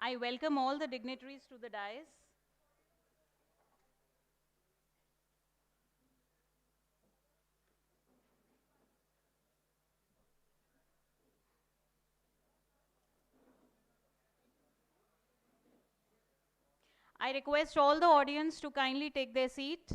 I welcome all the dignitaries to the dais. I request all the audience to kindly take their seat.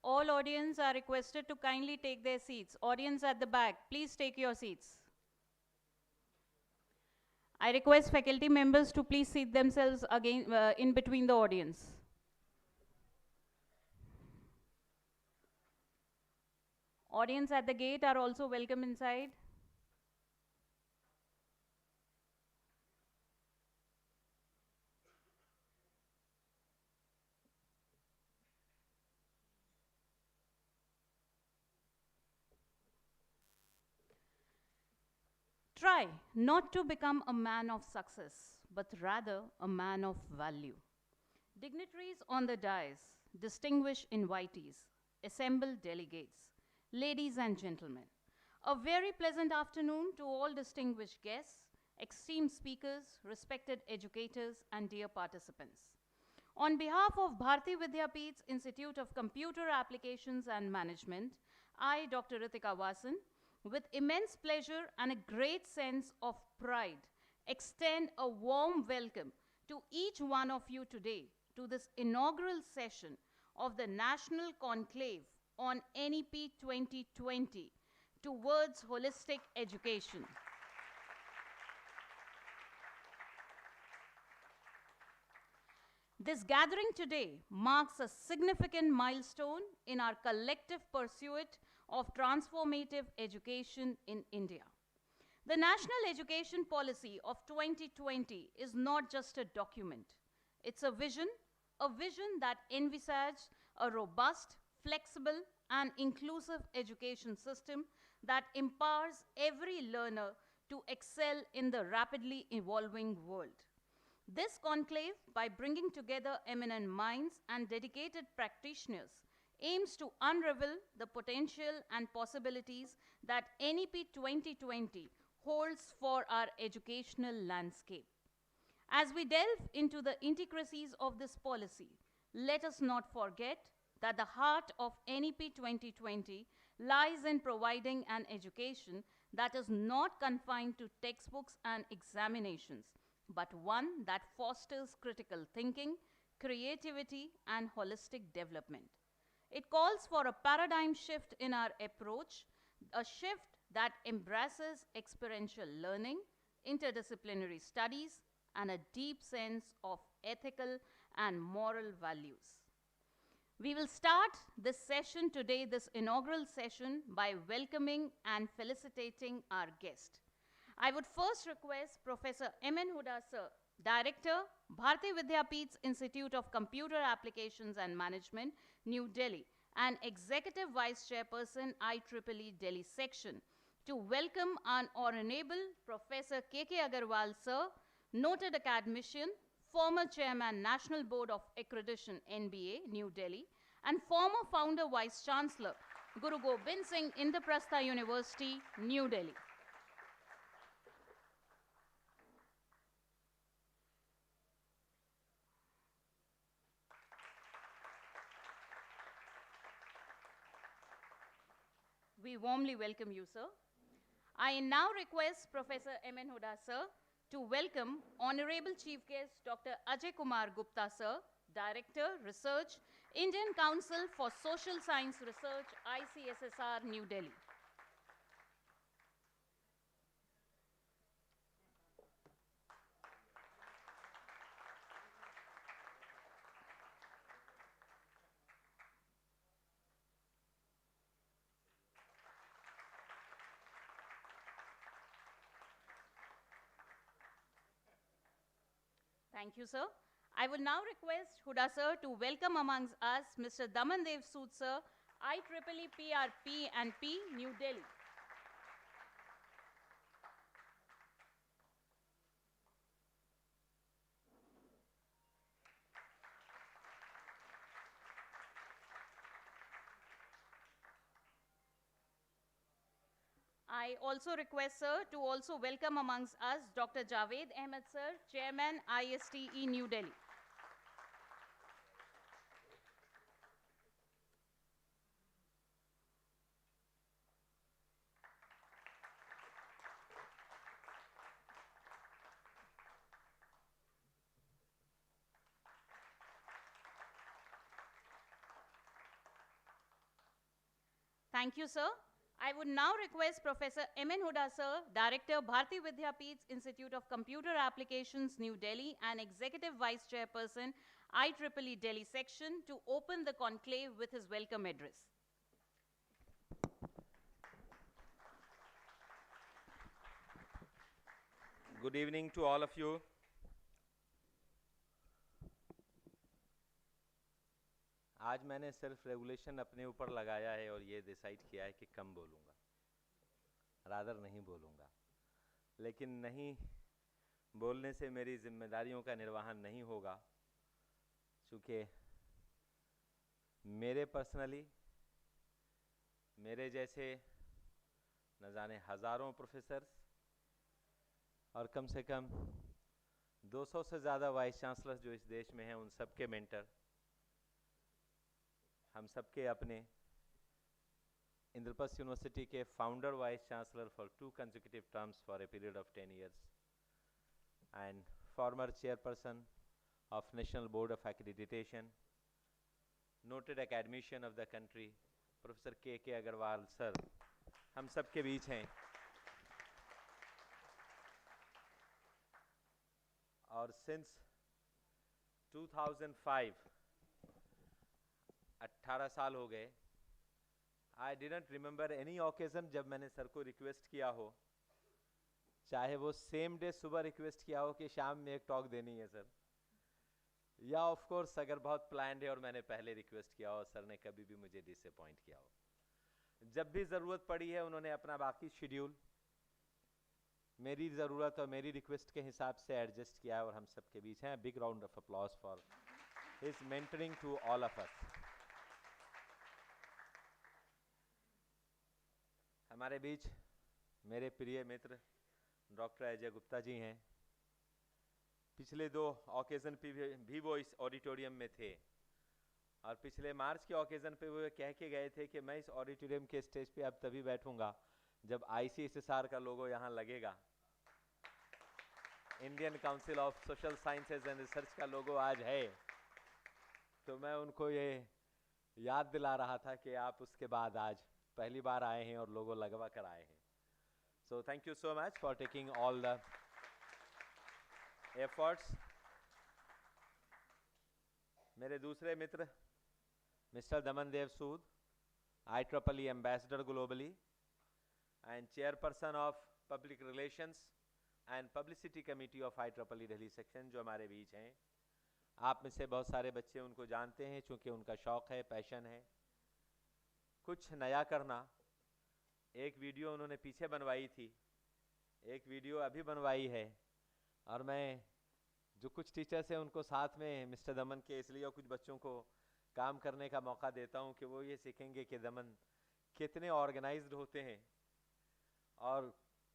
All audience are requested to kindly take their seats. Audience at the back, please take your seats. I request faculty members to please seat themselves again in between the audience. Audience at the gate are also welcome inside. Try not to become a man of success, but rather a man of value. Dignitaries on the dais, distinguished invitees, assembled delegates, ladies and gentlemen, a very pleasant afternoon to all distinguished guests, esteemed speakers, respected educators, and dear participants. On behalf of Bharati Vidyapeeth's Institute of Computer Applications and Management, I, Dr. Ritika Vasan, with immense pleasure and a great sense of pride, extend a warm welcome to each one of you today to this inaugural session of the National Conclave on NEP 2020 towards holistic education. This gathering today marks a significant milestone in our collective pursuit of transformative education in India. The National Education Policy of 2020 is not just a document. It's a vision that envisages a robust, flexible, and inclusive education system that empowers every learner to excel in the rapidly evolving world. This conclave, by bringing together eminent minds and dedicated practitioners, aims to unravel the potential and possibilities that NEP 2020 holds for our educational landscape. As we delve into the intricacies of this policy, let us not forget that the heart of NEP 2020 lies in providing an education that is not confined to textbooks and examinations, but one that fosters critical thinking, creativity, and holistic development. It calls for a paradigm shift in our approach, a shift that embraces experiential learning, interdisciplinary studies, and a deep sense of ethical and moral values. We will start this session today, this inaugural session, by welcoming and felicitating our guest. I would first request Professor M.N. Huda Sir, Director, Bharati Vidyapeeth's Institute of Computer Applications and Management, New Delhi, and Executive Vice Chairperson, IEEE Delhi Section, to welcome our Honorable Professor K.K. Agarwal Sir, noted academician, former Chairman, National Board of Accreditation, NBA, New Delhi, and former Founder Vice Chancellor, Guru Gobind Singh, Indraprastha University, New Delhi. We warmly welcome you, sir. I now request Professor M.N. Huda, sir, to welcome Honorable Chief Guest Dr. Ajay Kumar Gupta, sir, Director, Research, Indian Council for Social Science Research, ICSSR, New Delhi. Thank you, sir. I would now request Huda sir to welcome amongst us Mr. Daman Dev Sood sir, IEEE PRP and P, New Delhi. I also request sir to also welcome amongst us Dr. Javed Ahmed sir, Chairman ISTE New Delhi. Thank you, sir. I would now request Professor M.N. Huda, sir, Director, Bharati Vidyapeeth's Institute of Computer Applications, New Delhi, and Executive Vice Chairperson, IEEE Delhi Section, to open the conclave with his welcome address. Good evening to all of you. आज मैंने self regulation अपने ऊपर लगाया है और ये decide किया है कि कम बोलूँगा, रादर नहीं बोलूँगा। लेकिन नहीं बोलने से मेरी जिम्मेदारियों का निर्वहन नहीं होगा, चूँकि मेरे पर्सनली मेरे जैसे न जाने हज़ारों प्रोफेसर्स और कम से कम 200 से ज़्यादा वाइस चांसलर्स जो इस देश में हैं, उन सब के मेंटर, हम सबके अपने इंद्रप्रस्थ यूनिवर्सिटी के founder vice chancellor for 2 consecutive terms for a period of 10 years and former chairperson of National Board of Accreditation, noted academician of the country, Professor K.K. Agarwal sir, हम सबके बीच हैं। और since 2005 18 साल हो गए, I didn't remember any occasion जब मैंने सर को रिक्वेस्ट किया हो, चाहे वो सेम डे सुबह रिक्वेस्ट किया हो कि शाम में एक टॉक देनी है सर, या ऑफ कोर्स अगर बहुत प्लान्ड है और मैंने पहले रिक्वेस्ट किया हो, सर ने कभी भी मुझे डिसअपॉइंट किया हो। जब भी ज़रूरत पड़ी है उन्होंने अपना बाकी शेड्यूल मेरी ज़रूरत और मेरी रिक्वेस्ट के हिसाब से एडजस्ट किया है और हम सबके बीच हैं। Big round of applause for his mentoring to all of us. हमारे बीच मेरे प्रिय मित्र डॉक्टर अजय गुप्ता जी हैं। पिछले 2 ऑकेज़न पे भी वो इस ऑडिटोरियम में थे और पिछले मार्च के ऑकेज़न पे वो कह के गए थे कि मैं इस ऑडिटोरियम के स्टेज पे अब तभी बैठूंगा जब ICSSR का लोगो यहाँ लगेगा। Indian council of social sciences and research का लोगो आज है, तो मैं उनको ये याद दिला रहा था कि आप उसके बाद आज पहली बार आए हैं और लोगो लगवा कर आए हैं। So thank you so much for taking all the efforts. मेरे दूसरे मित्र mister Daman Dev Sood, IEEE ambassador globally and chairperson of public relations and publicity committee of IEEE Delhi section, जो हमारे बीच हैं। आप में से बहुत सारे बच्चे उनको जानते हैं, चूँकि उनका शौक़ है, पैशन है कुछ नया करना। एक वीडियो उन्होंने पीछे बनवाई थी, एक वीडियो अभी बनवाई है, और मैं जो कुछ टीचर्स हैं उनको साथ में मिस्टर दमन के इसलिए और कुछ बच्चों को काम करने का मौका देता हूं कि वो ये सीखेंगे कि दमन कितने ऑर्गेनाइज्ड होते हैं और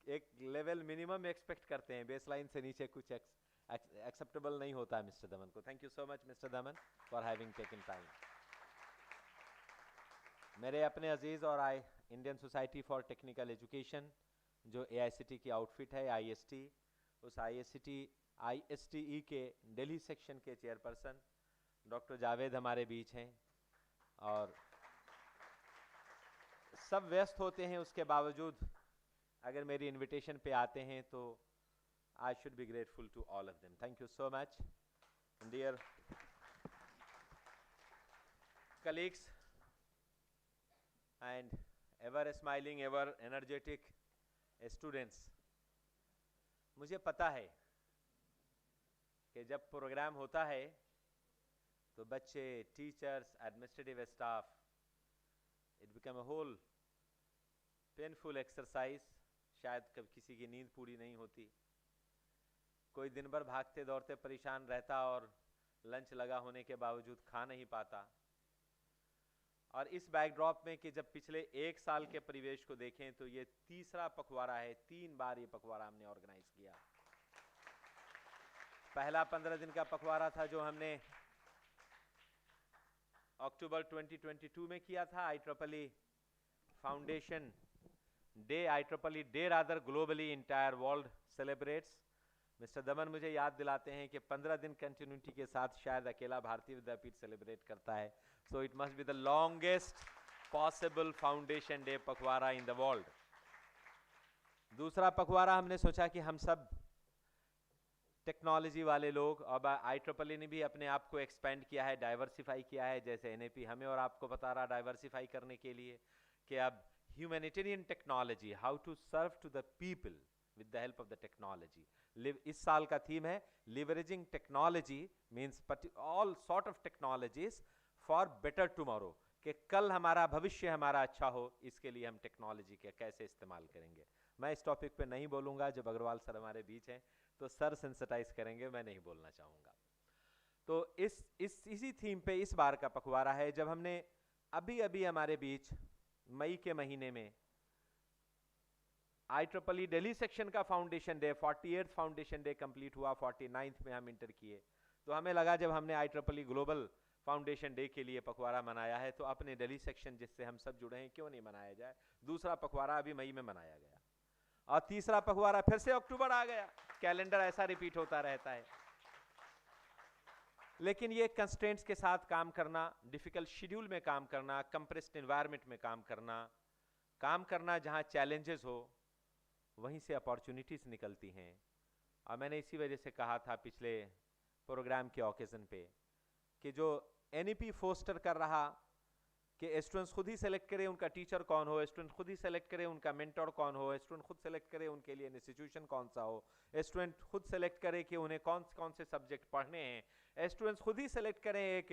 एक लेवल मिनिमम एक्सपेक्ट करते हैं, बेसलाइन से नीचे कुछ एक्सेप्टेबल नहीं होता है मिस्टर दमन को। Thank you so much mister Daman for having taken time. मेरे अपने अजीज़ और Indian society for technical education, जो AICT की आउटफिट है IST, उस ISTE के दिल्ली सेक्शन के चेयरपर्सन डॉक्टर जावेद हमारे बीच हैं। और सब व्यस्त होते हैं, उसके बावजूद अगर मेरी इनविटेशन पे आते हैं तो I should be grateful to all of them. Thank you so much dear colleagues and ever smiling, ever energetic students। मुझे पता है कि जब प्रोग्राम होता है तो बच्चे, teachers, administrative staff, it become a whole painful exercise. शायद कभी किसी की नींद पूरी नहीं होती, कोई दिन भर भागते दौड़ते परेशान रहता और लंच लगा होने के बावजूद खा नहीं पाता। और इस बैकड्रॉप में कि जब पिछले 1 साल के परिवेश को देखें तो ये तीसरा पखवाड़ा है, 3 बार ये पखवाड़ा हमने ऑर्गेनाइज किया। पहला 15 दिन का पखवाड़ा था जो हमने अक्टूबर 2022 में किया था, IEEE foundation day, IEEE day rather globally entire world celebrates. Mister दमन मुझे याद दिलाते हैं कि 15 दिन कंटिन्यूटी के साथ शायद अकेला भारतीय विद्यापीठ सेलिब्रेट करता है। So it must be the longest possible foundation day पखवाड़ा इन द वर्ल्ड। दूसरा पखवाड़ा हमने सोचा कि हम सब टेक्नोलॉजी वाले लोग, अब IEEE ने भी अपने आप को एक्सपेंड किया है, डाइवर्सिफाई किया है, जैसे NAP हमें और आपको बता रहा डाइवर्सिफाई करने के लिए कि अब humanitarian technology, how to serve to the people with the help of the technology. इस साल का थीम है leveraging technology means all sort of technologies for better tomorrow, कि कल हमारा भविष्य हमारा अच्छा हो, इसके लिए हम टेक्नोलॉजी के कैसे इस्तेमाल करेंगे। मैं इस टॉपिक पे नहीं बोलूँगा, जब अग्रवाल सर हमारे बीच हैं तो सर सेंसिटाइज करेंगे, मैं नहीं बोलना चाहूँगा। तो इसी थीम पे इस बार का पखवाड़ा है, जब हमने अभी हमारे बीच मई के महीने में IEEE दिल्ली सेक्शन का foundation day, 48th foundation day complete हुआ, 49th में हम इंटर किए। तो हमें लगा जब हमने IEEE ग्लोबल फाउंडेशन डे के लिए पखवाड़ा मनाया है तो अपने दिल्ली सेक्शन जिससे हम सब जुड़े हैं क्यों नहीं मनाया जाए। दूसरा पखवाड़ा अभी मई में मनाया गया और तीसरा पखवाड़ा फिर से अक्टूबर आ गया। कैलेंडर ऐसा रिपीट होता रहता है। लेकिन ये कंस्ट्रेंट्स के साथ काम करना, डिफिकल्ट शेड्यूल में काम करना, कंप्रेस्ड एनवायरनमेंट में काम करना जहां चैलेंजेस हो वहीं से अपॉर्चुनिटीज निकलती हैं। और मैंने इसी वजह से कहा था पिछले प्रोग्राम के ओकेजन पे कि जो NEP फोस्टर कर रहा कि स्टूडेंट्स खुद ही सेलेक्ट करें उनका टीचर कौन हो, स्टूडेंट खुद ही सेलेक्ट करें उनका मेंटर कौन हो, स्टूडेंट खुद सेलेक्ट करे उनके लिए इंस्टीट्यूशन कौन सा हो, स्टूडेंट खुद सेलेक्ट करे कि उन्हें कौन से सब्जेक्ट पढ़ने हैं, स्टूडेंट्स खुद ही सेलेक्ट करें एक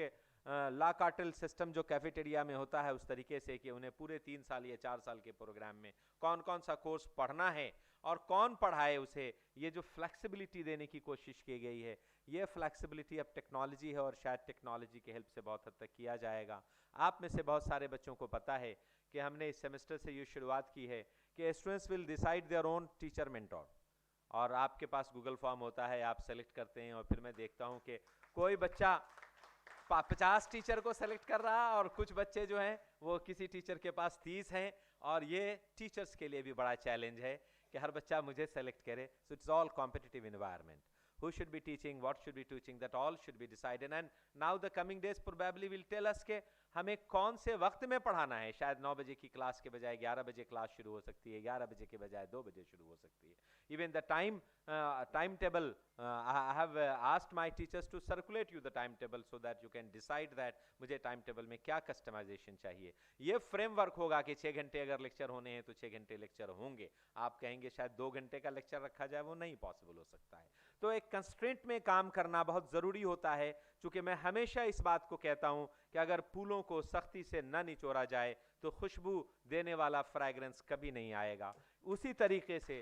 ला कार्टेल सिस्टम जो कैफेटेरिया में होता है उस तरीके से कि उन्हें पूरे 3 साल या 4 साल के प्रोग्राम में कौन सा कोर्स पढ़ना है और कौन पढ़ाए उसे। ये जो फ्लेक्सिबिलिटी देने की कोशिश की गई है, ये फ्लेक्सिबिलिटी अब टेक्नोलॉजी है और शायद टेक्नोलॉजी के हेल्प से बहुत हद तक किया जाएगा। आप में से बहुत सारे बच्चों को पता है कि हमने इस सेमेस्टर से ये शुरुआत की है कि students will decide their own teacher mentor, और आपके पास गूगल फॉर्म होता है, आप सेलेक्ट करते हैं और फिर मैं देखता हूँ कि कोई बच्चा 50 टीचर को सेलेक्ट कर रहा और कुछ बच्चे जो हैं वो किसी टीचर के पास 30 हैं। और ये टीचर्स के लिए भी बड़ा चैलेंज है कि हर बच्चा मुझे सेलेक्ट करे। So it's all competitive environment. Who should be teaching, what should be teaching, that all should be decided. And now the coming days probably will tell us के हमें कौन से वक्त में पढ़ाना है। शायद 9 बजे की क्लास के बजाय 11 बजे क्लास शुरू हो सकती है, 11 बजे के बजाय 2 बजे शुरू हो सकती है। Even the timetable, I have asked my teachers to circulate you the timetable so that you can decide that मुझे timetable में क्या customization चाहिए। ये framework होगा कि 6 घंटे अगर लेक्चर होने हैं तो 6 घंटे लेक्चर होंगे। आप कहेंगे शायद 2 घंटे का लेक्चर रखा जाए, वो नहीं पॉसिबल हो सकता है। तो एक कंस्ट्रेंट में काम करना बहुत ज़रूरी होता है, चूँकि मैं हमेशा इस बात को कहता हूँ कि अगर फूलों को सख्ती से न निचोड़ा जाए तो खुशबू देने वाला फ्रैग्रेंस कभी नहीं आएगा। उसी तरीके से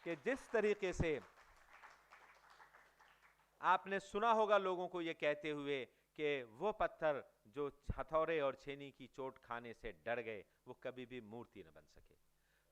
कि जिस तरीके से आपने सुना होगा लोगों को ये कहते हुए कि वो पत्थर जो हथौड़े और छेनी की चोट खाने से डर गए वो कभी भी मूर्ति न बन सके।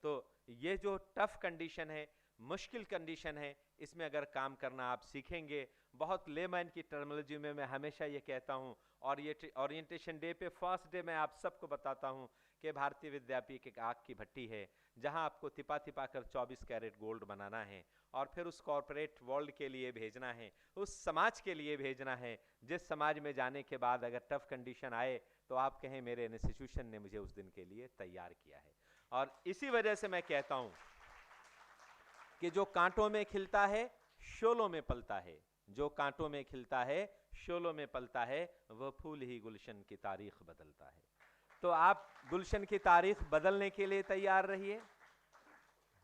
तो ये जो टफ कंडीशन है, मुश्किल कंडीशन है, इसमें अगर काम करना आप सीखेंगे। बहुत लेमैन की टर्मिनोलॉजी में मैं हमेशा ये कहता हूँ, और ये ओरिएंटेशन डे पे फर्स्ट डे मैं आप सबको बताता हूँ कि भारतीय विद्यापीठ एक आग की भट्टी है जहाँ आपको तिपा कर 24 कैरेट गोल्ड बनाना है और फिर उस कॉर्पोरेट वर्ल्ड के लिए भेजना है, उस समाज के लिए भेजना है जिस समाज में जाने के बाद अगर टफ कंडीशन आए तो आप कहें मेरे इंस्टीट्यूशन ने मुझे उस दिन के लिए तैयार किया है। और इसी वजह से मैं कहता हूँ कि जो कांटों में खिलता है शोलों में पलता है, जो कांटों में खिलता है शोलों में पलता है, वह फूल ही गुलशन की तारीख बदलता है। तो आप गुलशन की तारीख बदलने के लिए तैयार रहिए।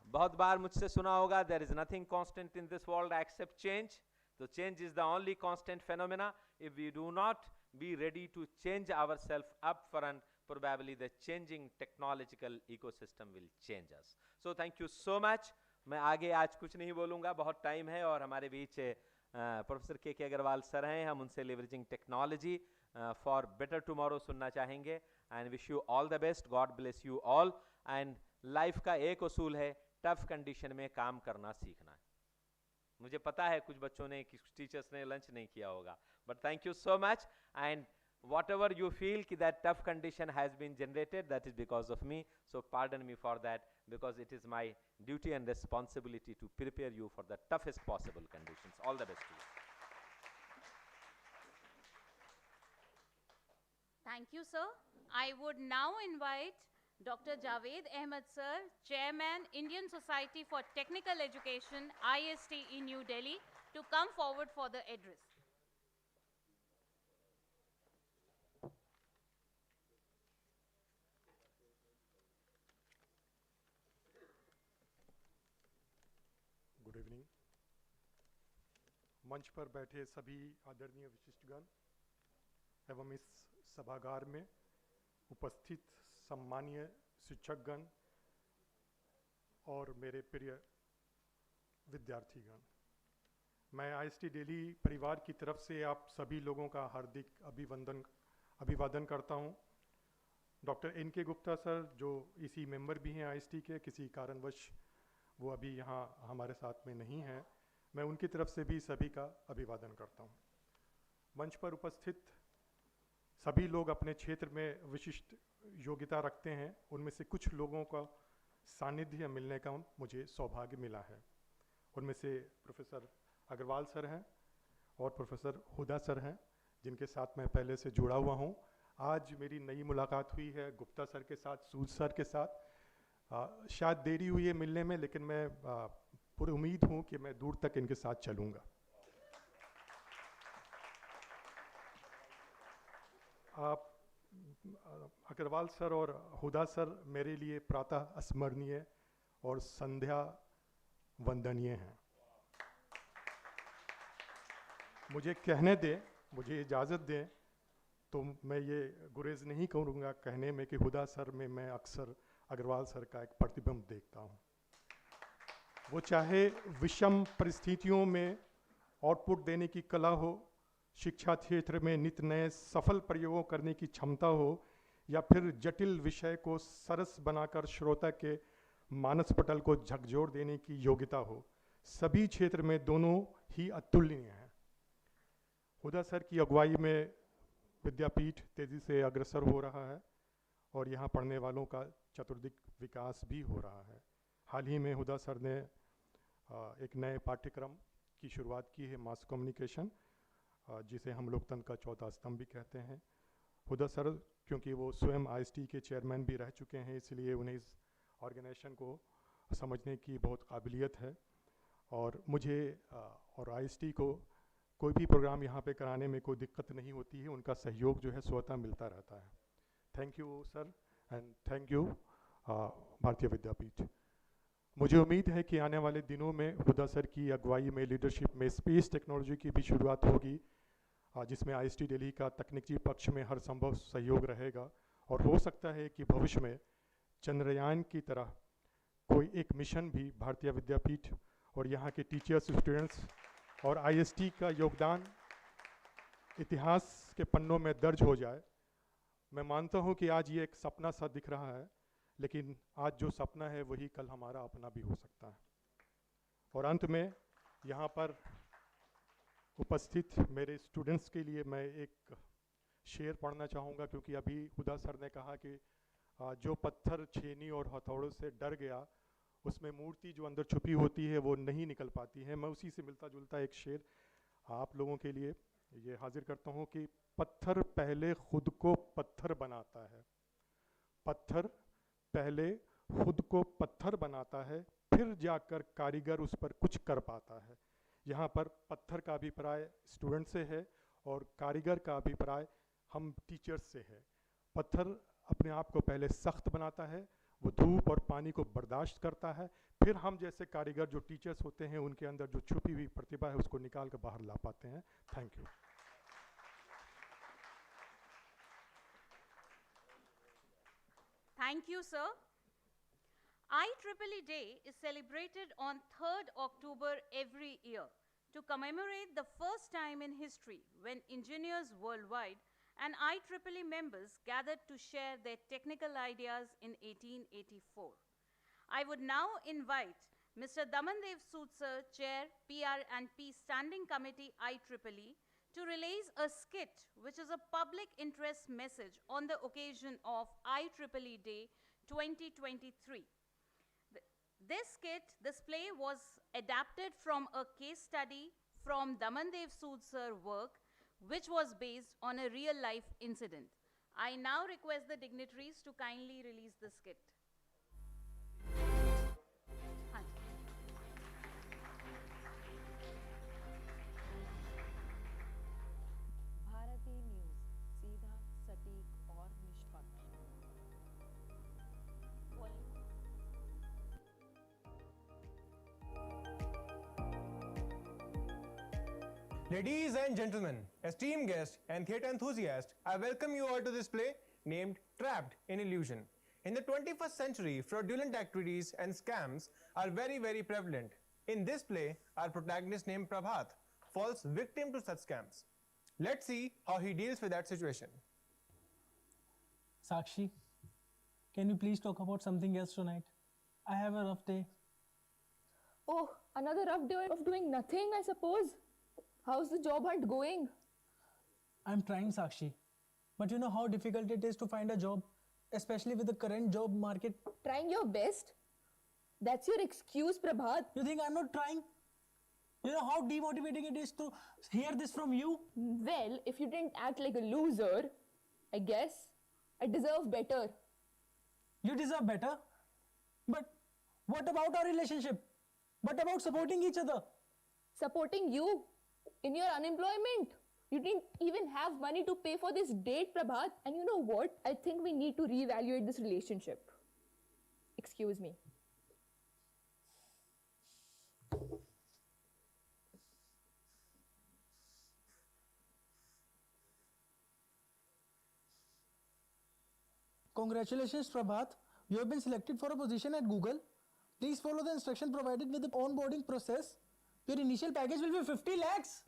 बहुत बार मुझसे सुना होगा, there is nothing constant in this world except change. So change is the only constant phenomena. If we do not be ready to change ourselves up front, probably the changing technological ecosystem will change us. So thank you so much. मैं आगे आज कुछ नहीं बोलूँगा, बहुत time है, और हमारे बीच प्रोफेसर के अग्रवाल सर हैं, हम उनसे leveraging technology for better tomorrow सुनना चाहेंगे. And wish you all the best, God bless you all. And life का एक उसूल है, टफ कंडीशन में काम करना सीखना है. मुझे पता है कुछ बच्चों ने, कुछ टीचर्स ने लंच नहीं किया होगा, but thank you so much. And whatever you feel ki that tough condition has been generated, that is because of me, so pardon me for that, because it is my duty and responsibility to prepare you for the toughest possible conditions. All the best to you. Thank you, sir. I would now invite Dr. Javed Ahmed sir, Chairman, Indian Society for Technical Education, IST in New Delhi, to come forward for the address. Good evening. मंच पर बैठे सभी आदरणीय विशिष्टगण एवं इस सभागार में उपस्थित सम्मानीय शिक्षकगण और मेरे प्रिय विद्यार्थीगण, मैं IST दिल्ली परिवार की तरफ से आप सभी लोगों का हार्दिक अभिवादन करता हूं. डॉक्टर NK गुप्ता सर, जो इसी मेंबर भी हैं IST के, किसी कारणवश वो अभी यहाँ हमारे साथ में नहीं हैं, मैं उनकी तरफ से भी सभी का अभिवादन करता हूँ. मंच पर उपस्थित सभी लोग अपने क्षेत्र में विशिष्ट योग्यता रखते हैं. उनमें से कुछ लोगों का सानिध्य मिलने का मुझे सौभाग्य मिला है. उनमें से प्रोफेसर अग्रवाल सर हैं और प्रोफेसर हुदा सर हैं, जिनके साथ मैं पहले से जुड़ा हुआ हूँ. आज मेरी नई मुलाकात हुई है गुप्ता सर के साथ, सूद सर के साथ. शायद देरी हुई है मिलने में, लेकिन मैं पूरी उम्मीद हूँ कि मैं दूर तक इनके साथ चलूँगा. अग्रवाल सर और हुदा सर मेरे लिए प्रातः स्मरणीय और संध्या वंदनीय हैं. मुझे कहने दें, मुझे इजाज़त दें, तो मैं ये गुरेज नहीं करूँगा कहने में कि हुदा सर में मैं अक्सर अग्रवाल सर का एक प्रतिबिंब देखता हूँ. वो चाहे विषम परिस्थितियों में आउटपुट देने की कला हो, शिक्षा क्षेत्र में नित नए सफल प्रयोगों करने की क्षमता हो, या फिर जटिल विषय को सरस बनाकर श्रोता के मानस पटल को झकझोर देने की योग्यता हो, सभी क्षेत्र में दोनों ही अतुलनीय हैं. हुदा सर की अगुवाई में विद्यापीठ तेज़ी से अग्रसर हो रहा है और यहाँ पढ़ने वालों का चतुर्दिक विकास भी हो रहा है. हाल ही में हुदा सर ने एक नए पाठ्यक्रम की शुरुआत की है, मास कम्युनिकेशन, जिसे हम लोकतंत्र का चौथा स्तंभ भी कहते हैं. हुदा सर क्योंकि वो स्वयं IST के चेयरमैन भी रह चुके हैं, इसलिए उन्हें इस ऑर्गेनाइजेशन को समझने की बहुत काबिलियत है. और मुझे और IST को कोई भी प्रोग्राम यहाँ पे कराने में कोई दिक्कत नहीं होती है. उनका सहयोग जो है स्वतः मिलता रहता है. Thank you sir and thank you भारतीय विद्यापीठ. मुझे उम्मीद है कि आने वाले दिनों में हुदा सर की अगुवाई में लीडरशिप में स्पेस टेक्नोलॉजी की भी शुरुआत होगी, जिसमें IST दिल्ली का तकनीकी पक्ष में हर संभव सहयोग रहेगा. और हो सकता है कि भविष्य में चंद्रयान की तरह कोई एक मिशन भी भारतीय विद्यापीठ और यहाँ के टीचर्स, स्टूडेंट्स और IST का योगदान इतिहास के पन्नों में दर्ज हो जाए. मैं मानता हूँ कि आज ये एक सपना सा दिख रहा है, लेकिन आज जो सपना है वही कल हमारा अपना भी हो सकता है. और अंत में यहाँ पर उपस्थित मेरे स्टूडेंट्स के लिए मैं एक शेर पढ़ना चाहूँगा, क्योंकि अभी हुदा सर ने कहा कि जो पत्थर, छेनी और हथौड़ों से डर गया, उसमें मूर्ति जो अंदर छुपी होती है वो नहीं निकल पाती है. मैं उसी से मिलता जुलता एक शेर आप लोगों के लिए ये हाजिर करता हूँ कि पत्थर पहले खुद को पत्थर बनाता है, पत्थर पहले खुद को पत्थर बनाता है, फिर जाकर कारीगर उस पर कुछ कर पाता है. यहाँ पर पत्थर का अभिप्राय स्टूडेंट से है और कारीगर का अभिप्राय हम टीचर्स से है. पत्थर अपने आप को पहले सख्त बनाता है वो धूप और पानी को बर्दाश्त करता है, फिर हम जैसे कारीगर जो टीचर्स होते हैं उनके अंदर जो छुपी हुई प्रतिभा है उसको निकाल कर बाहर ला पाते हैं। Thank you. Thank you, sir. IEEE Day is celebrated on 3rd October every year to commemorate the first time in history when engineers worldwide and IEEE members gathered to share their technical ideas in 1884. I would now invite Mr. Damandev Sood sir, Chair, PR and P Standing Committee IEEE, to release a skit which is a public interest message on the occasion of IEEE Day 2023. This skit display was adapted from a case study from Damandev Sood sir work, which was based on a real-life incident. I now request the dignitaries to kindly release the skit. Bharti news, सीधा, सटीक और निष्पक्ष। Ladies and gentlemen, esteemed guests and theatre enthusiasts, I welcome you all to this play named Trapped in Illusion. In the 21st century, fraudulent activities and scams are very prevalent. In this play, our protagonist named Prabhat falls victim to such scams. Let's see how he deals with that situation. Sakshi, can you please talk about something else tonight? I have a rough day. Oh, another rough day of doing nothing, I suppose. How's the job hunt going? I'm trying, Sakshi. But you know how difficult it is to find a job, especially with the current job market. Trying your best? That's your excuse, Prabhat. You think I'm not trying? You know how demotivating it is to hear this from you? Well, if you didn't act like a loser, I guess I deserve better. You deserve better. But what about our relationship? What about supporting each other? Supporting you in your unemployment. You didn't even have money to pay for this date, Prabhat. And you know what? I think we need to reevaluate this relationship. Excuse me. Congratulations, Prabhat. You have been selected for a position at Google. Please follow the instruction provided with the onboarding process. Your initial package will be 50 lakhs.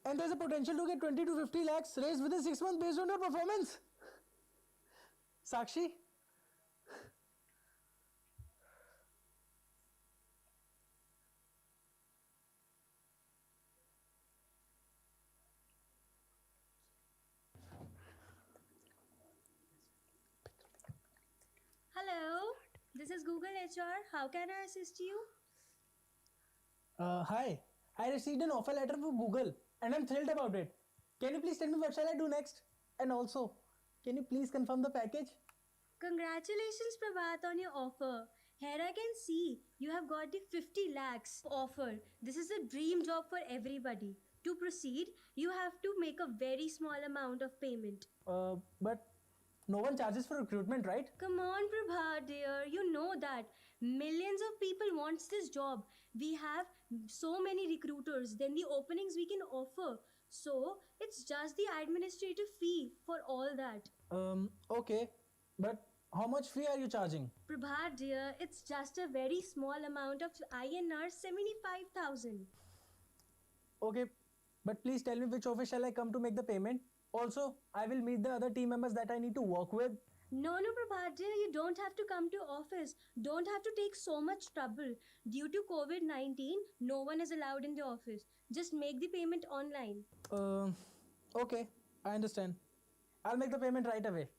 And there's a potential to get 20 to 50 lakhs raised within 6 months based on your performance. Sakshi? Hello, this is Google HR. How can I assist you? Hi. I received an offer letter from Google and I'm thrilled about it. Can you please tell me what shall I do next? And also, can you please confirm the package? Congratulations, Prabhat, on your offer. Here I can see you have got the 50 lakhs offer. This is a dream job for everybody. To proceed, you have to make a very small amount of payment. But no one charges for recruitment, right? Come on, Prabhat, dear. You know that. Millions of people wants this job. We have so many recruiters. Then the openings we can offer. So, it's just the administrative fee for all that. Okay. But how much fee are you charging? Prabhat, dear, it's just a very small amount of INR 75,000. Okay. But please tell me which office shall I come to make the payment? Also, I will meet the other team members that I need to work with. No, Prabhat, dear, you don't have to come to office. Don't have to take so much trouble. Due to COVID-19, no one is allowed in the office. Just make the payment online. Okay. I understand. I'll make the payment right away.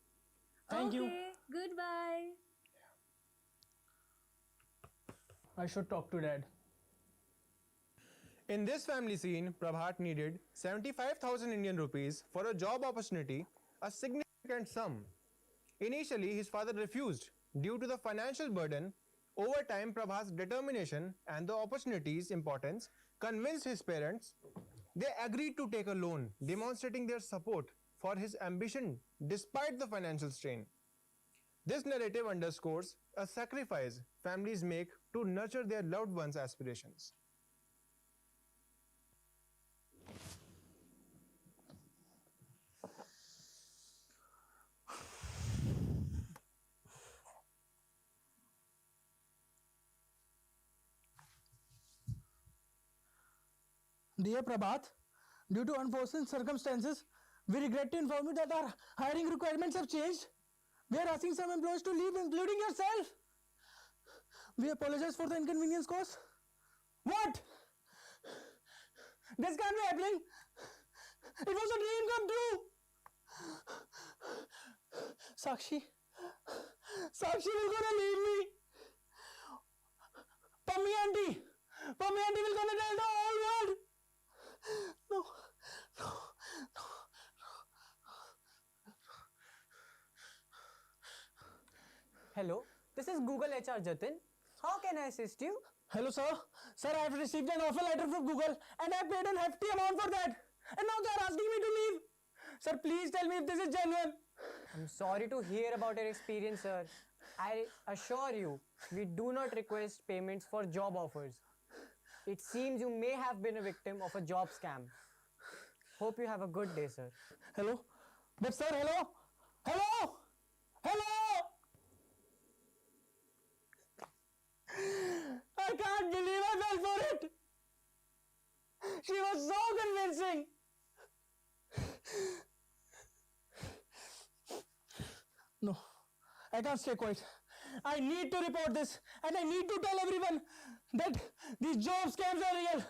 Thank you. Okay, goodbye. I should talk to Dad. In this family scene, Prabhat needed 75,000 Indian rupees for a job opportunity, a significant sum. Initially, his father refused due to the financial burden. Over time, Prabhat's determination and the opportunity's importance convinced his parents. They agreed to take a loan, demonstrating their support for his ambition despite the financial strain. This narrative underscores a sacrifice families make to nurture their loved ones' aspirations. Dear Prabhat, due to unforeseen circumstances, we regret to inform you that our hiring requirements have changed. We are asking some employees to leave, including yourself. We apologize for the inconvenience caused. What? This can't be happening. It was a dream come true. Sakshi will gonna leave me. Pummy auntie will gonna tell the whole world. No. Hello, this is Google HR Jatin. How can I assist you? Hello, sir. Sir, I have received an offer letter from Google and I have paid a hefty amount for that. And now they are asking me to leave. Sir, please tell me if this is genuine. I'm sorry to hear about your experience, sir. I assure you, we do not request payments for job offers. It seems you may have been a victim of a job scam. Hope you have a good day, sir. Hello? But sir, hello? Hello? I can't believe I fell for it. She was so convincing. No, I can't stay quiet. I need to report this and I need to tell everyone that these job scams are real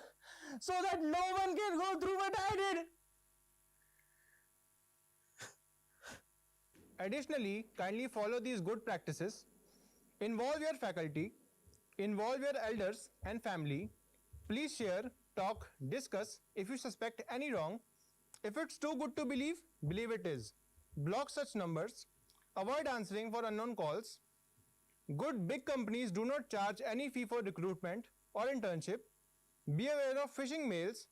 so that no one can go through what I did. Additionally, kindly follow these good practices. Involve your faculty, involve your elders and family. Please share, talk, discuss if you suspect any wrong. If it's too good to believe, believe it is. Block such numbers. Avoid answering for unknown calls. Good big companies do not charge any fee for recruitment or internship. Be aware of phishing mails.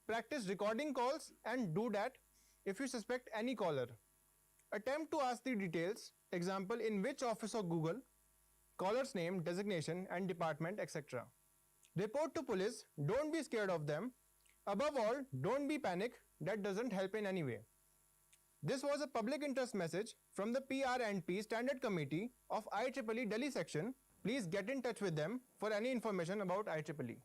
Practice recording calls and do that if you suspect any caller. Attempt to ask the details, example in which office of Google, caller's name, designation and department, etc. Report to police, don't be scared of them. Above all, don't be panic, that doesn't help in any way. This was a public interest message from the PR&P Standard Committee of IEEE Delhi section. Please get in touch with them for any information about IEEE.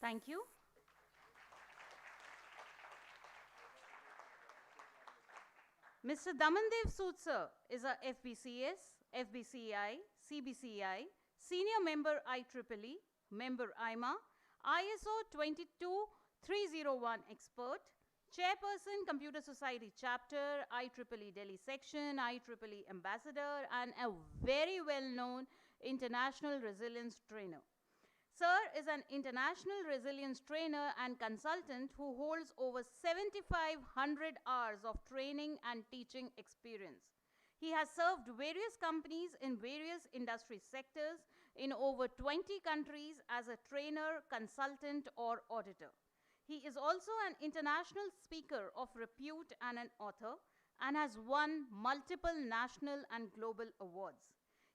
Thank you. Mr. Damandev Sood sir is a FBCS, FBCI, CBCI, Senior Member IEEE, Member IMA, ISO 22301 Expert, Chairperson Computer Society Chapter, IEEE Delhi Section, IEEE Ambassador, and a very well-known international resilience trainer. Sir is an international resilience trainer and consultant who holds over 7,500 hours of training and teaching experience. He has served various companies in various industry sectors in over 20 countries as a trainer, consultant, or auditor. He is also an international speaker of repute and an author, and has won multiple national and global awards.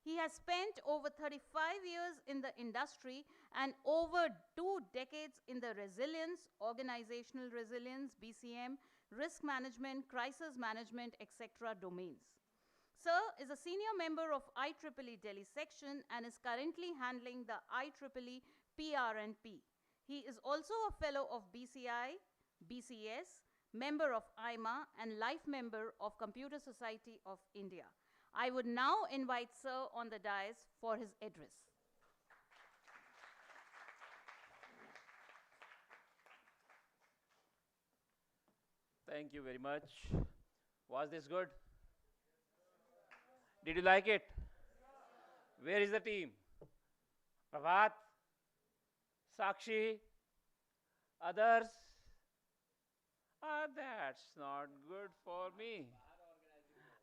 He has spent over 35 years in the industry and over 2 decades in the resilience, organizational resilience, BCM, risk management, crisis management, etc. domains. Sir is a senior member of IEEE Delhi section and is currently handling the IEEE PRNP. He is also a fellow of BCI, BCS, member of IMA, and life member of Computer Society of India. I would now invite Sir on the dais for his address. Thank you very much. Was this good? Did you like it? Where is the team? Prabhat, Sakshi, others? That's not good for me.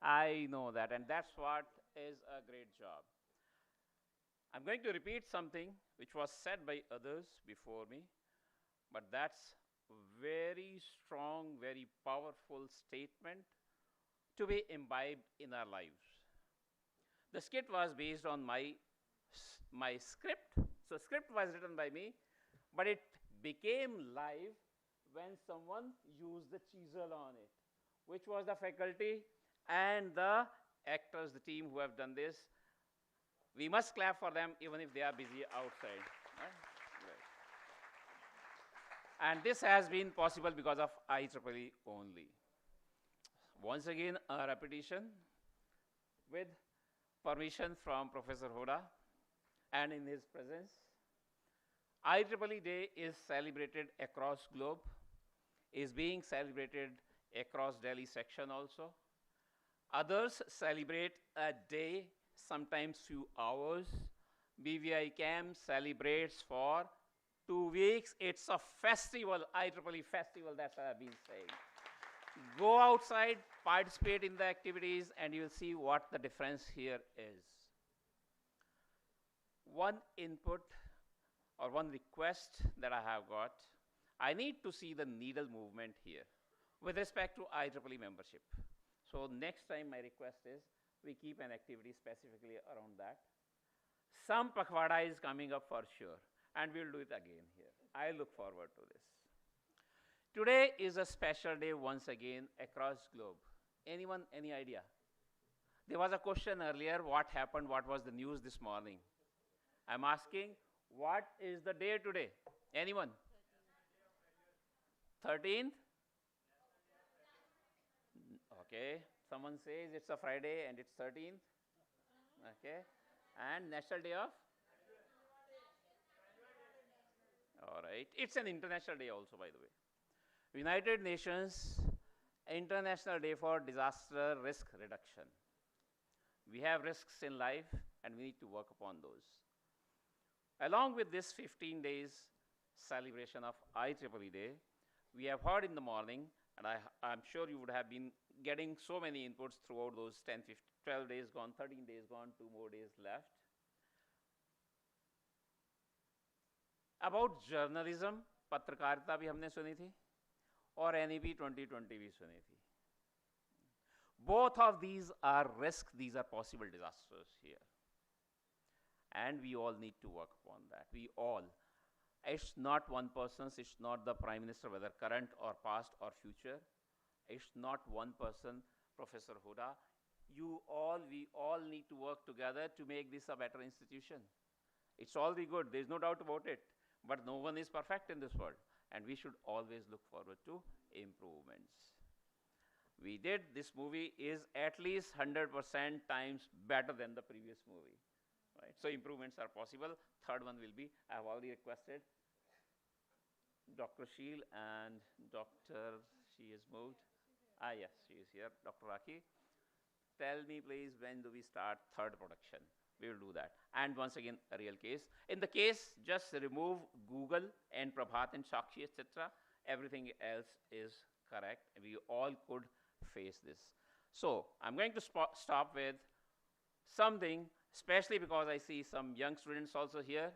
I know that, and that's what is a great job. I'm going to repeat something which was said by others before me, but that's very strong, very powerful statement to be imbibed in our lives. The skit was based on my script. So script was written by me, but it became live when someone used the chisel on it, which was the faculty and the actors, the team who have done this. We must clap for them even if they are busy outside. Right? Right. And this has been possible because of IEEE only. Once again, a repetition with permission from Professor Hoda and in his presence. IEEE Day is celebrated across globe, is being celebrated across Delhi section also. Others celebrate a day, sometimes few hours. BVICAM celebrates for 2 weeks. It's a festival, IEEE festival, that's what I've been saying. Go outside, participate in the activities, and you'll see what the difference here is. One input or one request that I have got, I need to see the needle movement here with respect to IEEE membership. So next time my request is we keep an activity specifically around that. Some Pakhwada is coming up for sure, and we'll do it again here. I look forward to this. Today is a special day once again across globe. Anyone, any idea? There was a question earlier, what happened, what was the news this morning? I'm asking, what is the day today? Anyone? 13th? Okay, someone says it's a Friday and it's 13th. Okay, and National Day of? All right, it's an international day also, by the way. United Nations International Day for Disaster Risk Reduction. We have risks in life and we need to work upon those. Along with this 15 days celebration of IEEE Day, we have heard in the morning, and I'm sure you would have been getting so many inputs throughout those 10, 15, 12 days gone, 13 days gone, 2 more days left. About journalism, पत्रकारिता भी हमने सुनी थी, और NEP 2020 भी सुनी थी. Both of these are risks, these are possible disasters here. And we all need to work upon that. We all. It's not one person's, it's not the Prime Minister, whether current or past or future. It's not one person, Professor Hoda. We all need to work together to make this a better institution. It's all the good, there's no doubt about it. But no one is perfect in this world. And we should always look forward to improvements. We did, this movie is at least 100% times better than the previous movie. Right? So improvements are possible. Third one will be, I have already requested Dr. Sheel and Dr. She is moved. Ah, yes, she is here. Dr. Rakhi, tell me please, when do we start third production? We will do that. And once again, a real case. In the case, just remove Google and Prabhat and Sakshi, etc. Everything else is correct. We all could face this. So I'm going to stop with something, especially because I see some young students also here.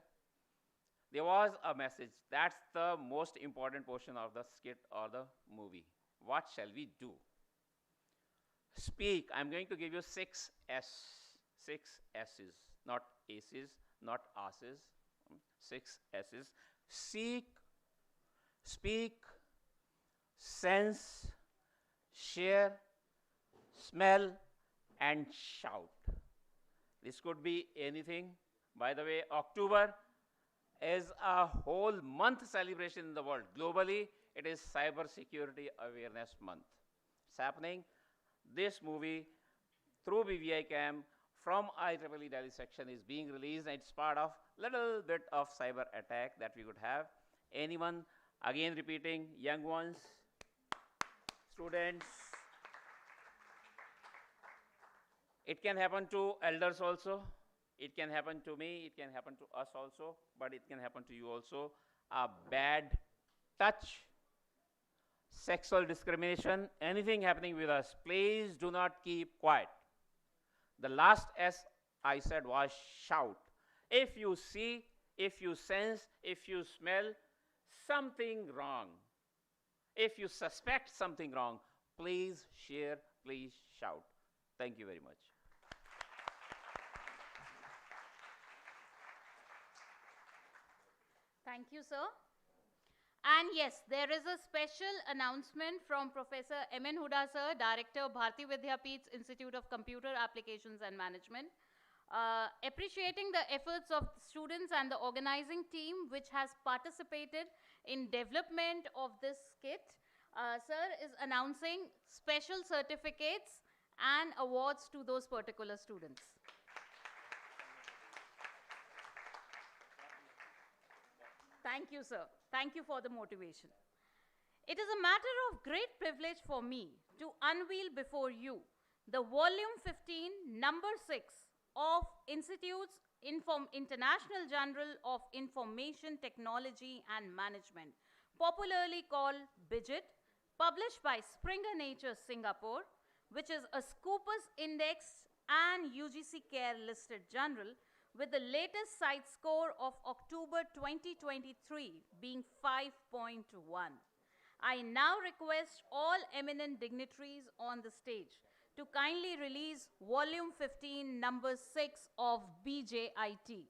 There was a message. That's the most important portion of the skit or the movie. What shall we do? Speak. I'm going to give you 6 S's, not aces, not asses, 6 S's. Seek, speak, sense, share, smell, and shout. This could be anything. By the way, October is a whole month celebration in the world. Globally, it is Cyber Security Awareness Month. It's happening. This movie, through BVICAM, from IEEE Delhi section is being released, and it's part of little bit of cyber attack that we could have. Anyone, again repeating, young ones, students. It can happen to elders also. It can happen to me, it can happen to us also, but it can happen to you also. A bad touch, sexual discrimination, anything happening with us, please do not keep quiet. The last S I said was shout. If you see, if you sense, if you smell something wrong, if you suspect something wrong, please share, please shout. Thank you very much. Thank you, sir. And yes, there is a special announcement from Professor M.N. Huda, sir, Director, Bharati Vidyapeeth's Institute of Computer Applications and Management, appreciating the efforts of students and the organizing team which has participated in development of this kit. Sir is announcing special certificates and awards to those particular students. Thank you, sir. Thank you for the motivation. It is a matter of great privilege for me to unveil before you the volume 15, number 6 of Institute's International Journal of Information Technology and Management, popularly called BIJIT, published by Springer Nature Singapore, which is a Scopus Index and UGC Care listed journal, with the latest site score of October 2023 being 5.1. I now request all eminent dignitaries on the stage to kindly release volume 15, number 6 of BJIT.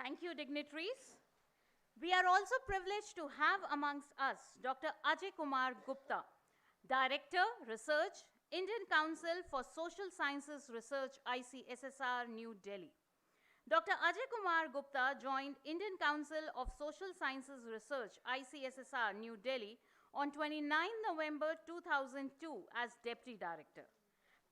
Thank you, dignitaries. We are also privileged to have amongst us Dr. Ajay Kumar Gupta, Director, Research, Indian Council for Social Sciences Research, ICSSR, New Delhi. Dr. Ajay Kumar Gupta joined Indian Council of Social Sciences Research, ICSSR, New Delhi on 29 November 2002 as Deputy Director.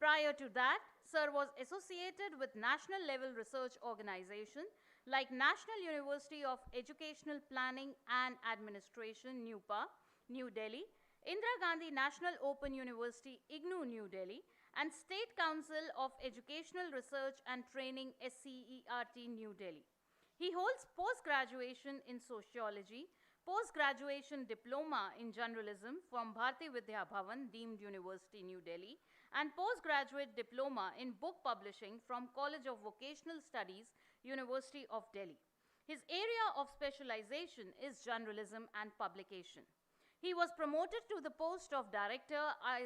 Prior to that, Sir was associated with national level research organizations like National University of Educational Planning and Administration, NUPA, New Delhi, Indira Gandhi National Open University, IGNOU, New Delhi, and State Council of Educational Research and Training, SCERT, New Delhi. He holds post-graduation in sociology, post-graduation diploma in journalism from Bharati Vidya Bhavan, Deemed University, New Delhi, and postgraduate diploma in book publishing from College of Vocational Studies, University of Delhi. His area of specialization is journalism and publication. He was promoted to the post of Director,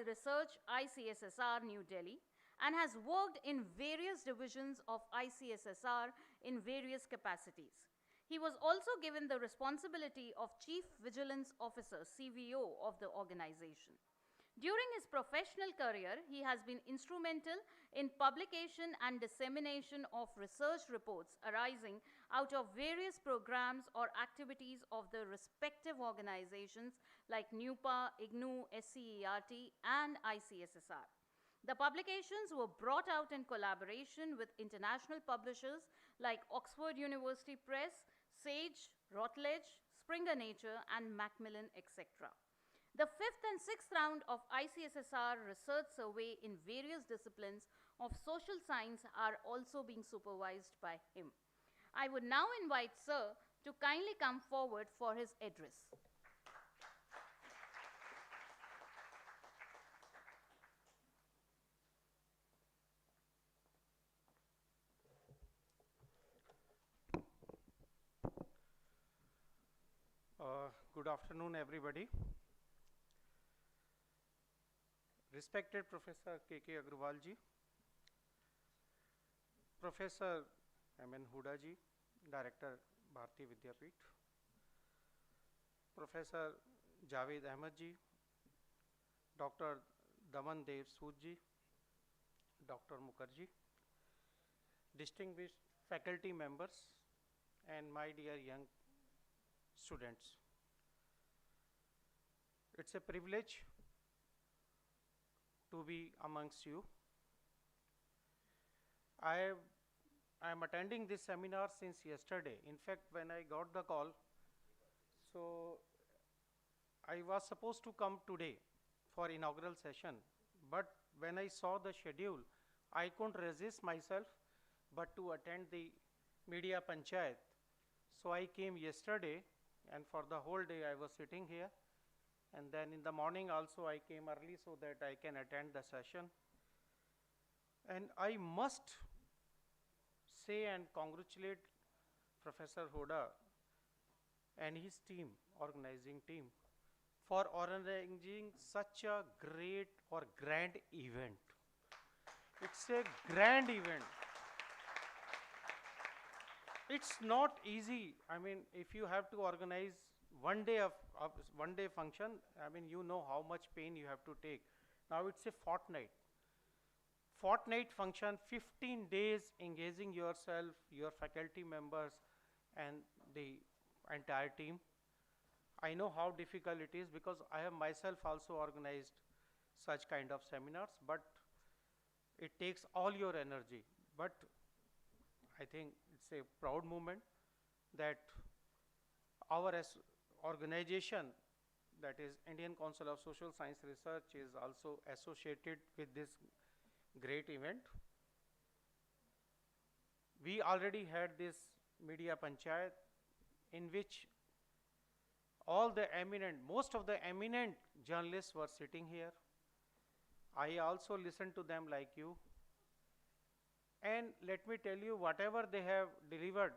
Research, ICSSR, New Delhi, and has worked in various divisions of ICSSR in various capacities. He was also given the responsibility of Chief Vigilance Officer, CVO, of the organization. During his professional career, he has been instrumental in publication and dissemination of research reports arising out of various programs or activities of the respective organizations like NUPA, IGNOU, SCERT, and ICSSR. The publications were brought out in collaboration with international publishers like Oxford University Press, Sage, Routledge, Springer Nature, and Macmillan, etc. The fifth and sixth round of ICSSR research survey in various disciplines of social science are also being supervised by him. I would now invite Sir to kindly come forward for his address. Good afternoon, everybody. Respected Professor K.K. Agrawal ji, Professor M.N. Huda ji, Director Bharati Vidyapeeth, Professor Javed Ahmed ji, Dr. Daman Dev Sood ji, Dr. Mukherjee, distinguished faculty members, and my dear young students. It's a privilege to be amongst you. I am attending this seminar since yesterday. In fact, when I got the call, so I was supposed to come today for inaugural session, but when I saw the schedule, I couldn't resist myself but to attend the media Panchayat. So I came yesterday, and for the whole day I was sitting here. And then in the morning also I came early so that I can attend the session. And I must say and congratulate Professor Huda and his team, organizing team, for organizing such a great or grand event. It's a grand event. It's not easy. I mean, if you have to organize one day of one day function, I mean, you know how much pain you have to take. Now it's a fortnight. Fortnight function, 15 days engaging yourself, your faculty members, and the entire team. I know how difficult it is because I have myself also organized such kind of seminars, but it takes all your energy. But I think it's a proud moment that our organization, that is Indian Council of Social Science Research, is also associated with this great event. We already had this media Panchayat in which all the eminent, most of the eminent journalists were sitting here. I also listened to them like you. And let me tell you, whatever they have delivered,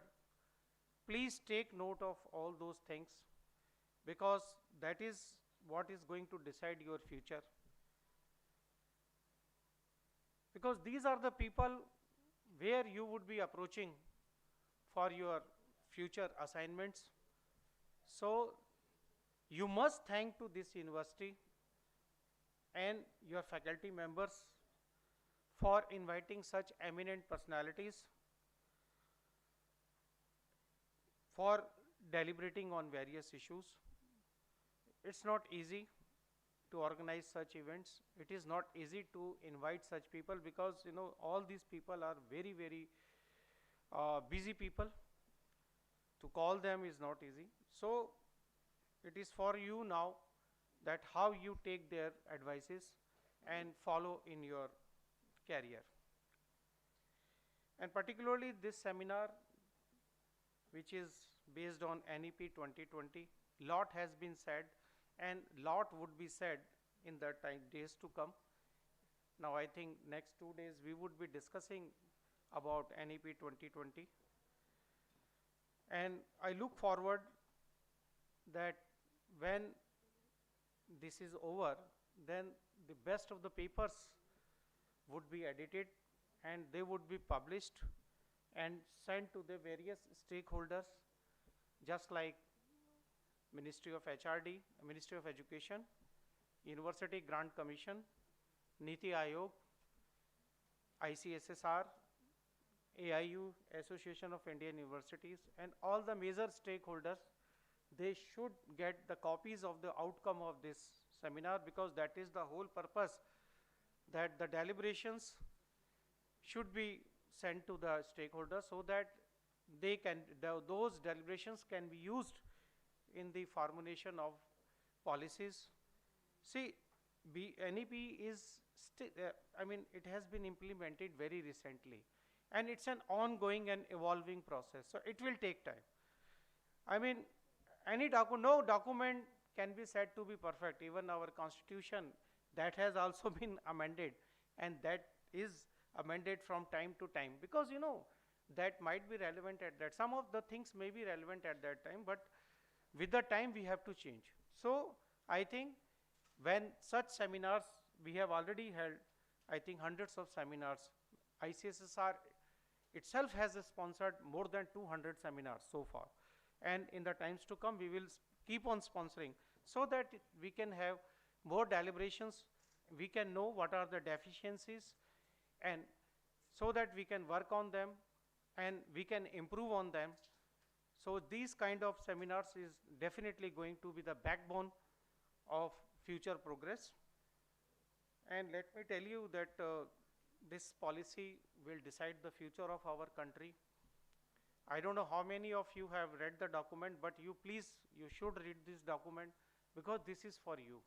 please take note of all those things, because that is what is going to decide your future. Because these are the people where you would be approaching for your future assignments. So you must thank to this university and your faculty members for inviting such eminent personalities, for deliberating on various issues. It's not easy to organize such events. It is not easy to invite such people because, you know, all these people are very, very busy people. To call them is not easy. So it is for you now that how you take their advices and follow in your career. And particularly this seminar, which is based on NEP 2020, lot has been said and lot would be said in the days to come. Now I think next 2 days we would be discussing about NEP 2020. And I look forward that when this is over, then the best of the papers would be edited and they would be published and sent to the various stakeholders, just like Ministry of HRD, Ministry of Education, University Grant Commission, Niti Aayog, ICSSR, AIU, Association of Indian Universities, and all the major stakeholders. They should get the copies of the outcome of this seminar, because that is the whole purpose, that the deliberations should be sent to the stakeholders so that they can, those deliberations can be used in the formulation of policies. See, NEP is I mean, it has been implemented very recently, and it's an ongoing and evolving process, so it will take time. I mean, no document can be said to be perfect. Even our constitution, that has also been amended, and that is amended from time to time, because that might be relevant at that. Some of the things may be relevant at that time, but with the time we have to change. So I think when such seminars, we have already held, I think, hundreds of seminars. ICSSR itself has sponsored more than 200 seminars so far. And in the times to come, we will keep on sponsoring so that we can have more deliberations, we can know what are the deficiencies, and so that we can work on them and we can improve on them. So these kind of seminars is definitely going to be the backbone of future progress. And let me tell you that this policy will decide the future of our country. I don't know how many of you have read the document, but you should read this document, because this is for you.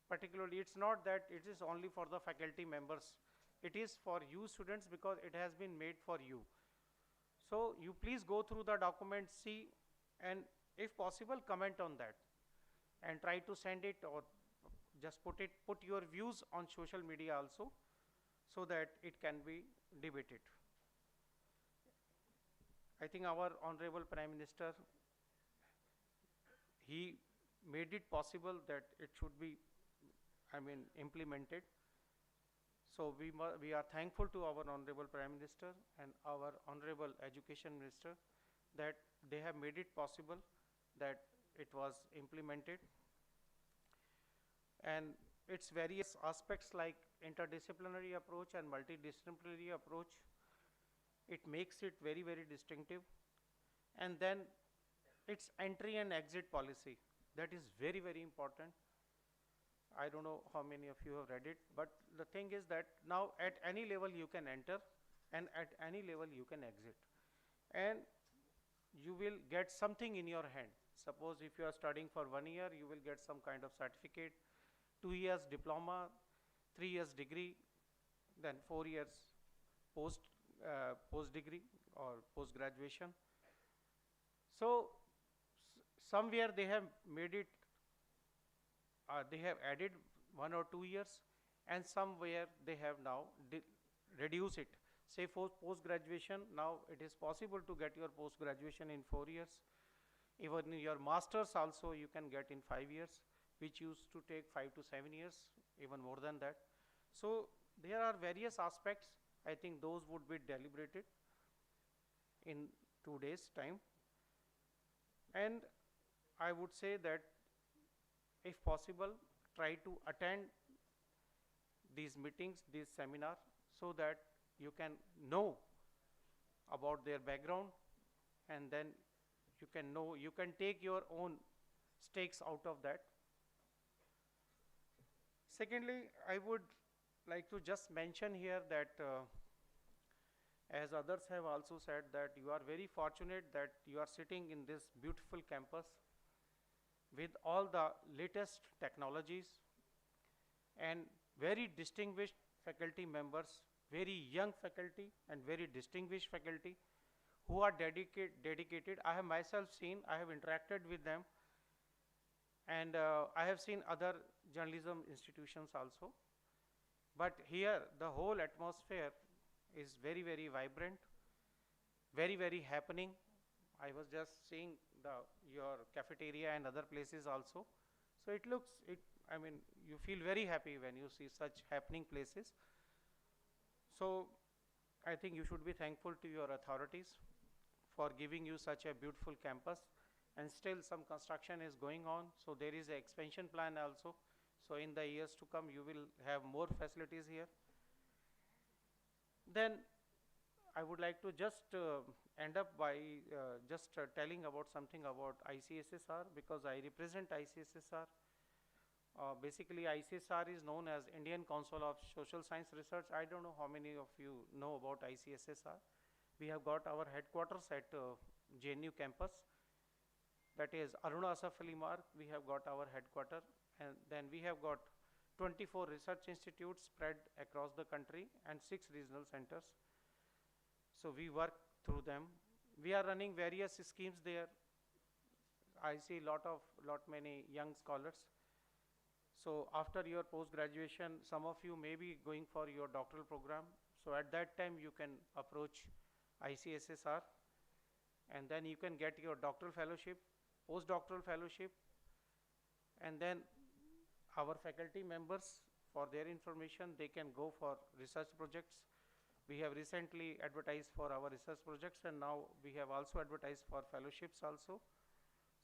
Particularly, it's not that it is only for the faculty members. It is for you students, because it has been made for you. So you please go through the document, see, and if possible, comment on that, and try to send it, or just put your views on social media also, so that it can be debated. I think our Honorable Prime Minister, he made it possible that it should be, implemented. So we are thankful to our Honorable Prime Minister and our Honorable Education Minister that they have made it possible that it was implemented. And its various aspects like interdisciplinary approach and multidisciplinary approach, it makes it very, very distinctive. And then its entry and exit policy, that is very, very important. I don't know how many of you have read it, but the thing is that now at any level you can enter, and at any level you can exit. And you will get something in your hand. Suppose if you are studying for 1 year, you will get some kind of certificate, 2 years diploma, 3 years degree, then 4 years post degree or post graduation. So somewhere they have made it, they have added 1 or 2 years, and somewhere they have now reduced it. Say for post graduation, now it is possible to get your post graduation in 4 years. Even your masters also you can get in 5 years, which used to take 5 to 7 years, even more than that. So there are various aspects. I think those would be deliberated in 2 days' time. And I would say that if possible, try to attend these meetings, these seminars, so that you can know about their background, and then you can know, you can take your own stakes out of that. Secondly, I would like to just mention here that as others have also said, that you are very fortunate that you are sitting in this beautiful campus with all the latest technologies and very distinguished faculty members, very young faculty and very distinguished faculty who are dedicated. I have myself seen, I have interacted with them, and I have seen other journalism institutions also. But here the whole atmosphere is very, very vibrant, very, very happening. I was just seeing your cafeteria and other places also. So it looks, you feel very happy when you see such happening places. So I think you should be thankful to your authorities for giving you such a beautiful campus, and still some construction is going on. So there is an expansion plan also. So in the years to come, you will have more facilities here. Then I would like to just end up by telling about something about ICSSR, because I represent ICSSR. Basically, ICSR is known as Indian Council of Social Science Research. I don't know how many of you know about ICSSR. We have got our headquarters at JNU campus. That is Aruna Asaf Ali Marg. We have got our headquarters, and then we have got 24 research institutes spread across the country and 6 regional centers. So we work through them. We are running various schemes there. I see many young scholars. So after your post-graduation, some of you may be going for your doctoral program. So at that time, you can approach ICSSR, and then you can get your doctoral fellowship, postdoctoral fellowship, and then our faculty members, for their information, they can go for research projects. We have recently advertised for our research projects, and now we have also advertised for fellowships also.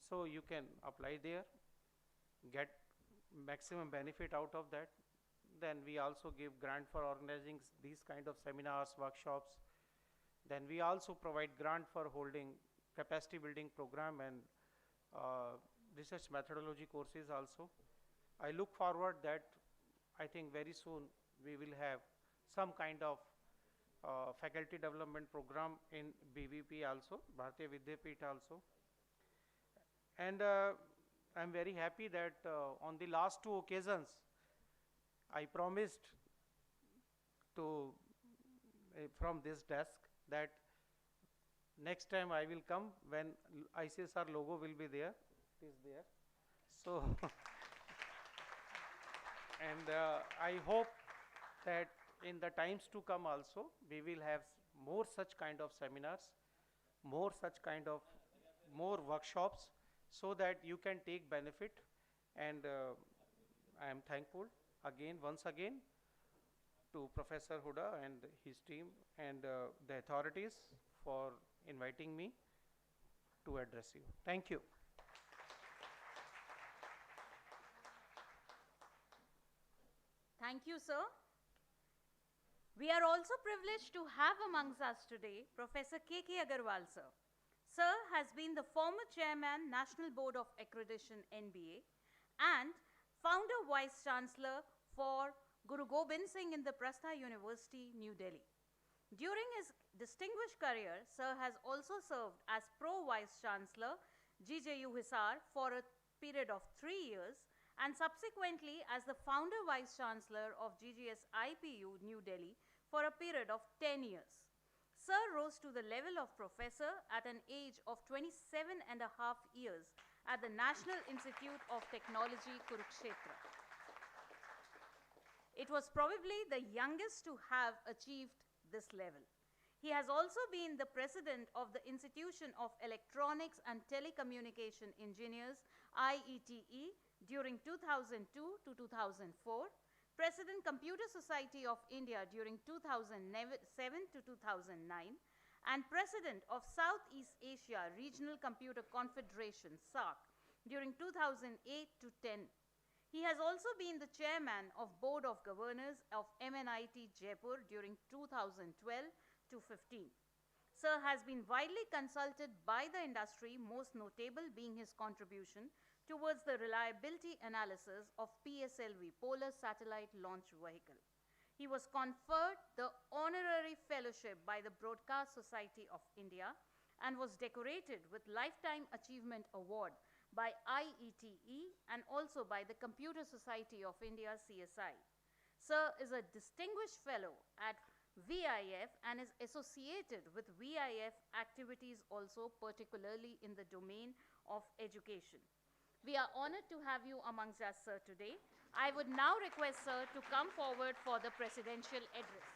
So you can apply there, get maximum benefit out of that. Then we also give grant for organizing these kind of seminars, workshops. Then we also provide grant for holding capacity building program and research methodology courses also. I look forward that I think very soon we will have some kind of faculty development program in BVP also, Bharati Vidyapeeth also. And I'm very happy that on the last 2 occasions, I promised to, from this desk, that next time I will come when ICSR logo will be there. It is there. So, and I hope that in the times to come also, we will have more such kind of seminars, more workshops, so that you can take benefit. And I am thankful once again to Professor Huda and his team and the authorities for inviting me to address you. Thank you. Thank you, sir. We are also privileged to have amongst us today Professor K.K. Agarwal, sir. Sir has been the former chairman, National Board of Accreditation, NBA, and founder Vice Chancellor for Guru Gobind Singh Indraprastha University, New Delhi. During his distinguished career, sir has also served as Pro Vice Chancellor, GJU Hisar, for a period of 3 years, and subsequently as the founder Vice Chancellor of GGS IPU, New Delhi, for a period of 10 years. Sir rose to the level of professor at an age of 27.5 years at the National Institute of Technology, Kurukshetra. It was probably the youngest to have achieved this level. He has also been the president of the Institution of Electronics and Telecommunication Engineers, IETE, during 2002 to 2004, President Computer Society of India during 2007 to 2009, and President of Southeast Asia Regional Computer Confederation, SARC, during 2008 to 10. He has also been the chairman of Board of Governors of MNIT Jaipur during 2012 to 15. Sir has been widely consulted by the industry, most notable being his contribution towards the reliability analysis of PSLV, Polar Satellite Launch Vehicle. He was conferred the honorary fellowship by the Broadcast Society of India and was decorated with Lifetime Achievement Award by IETE and also by the Computer Society of India, CSI. Sir is a distinguished fellow at VIF and is associated with VIF activities also, particularly in the domain of education. We are honored to have you amongst us, sir, today. I would now request sir to come forward for the presidential address.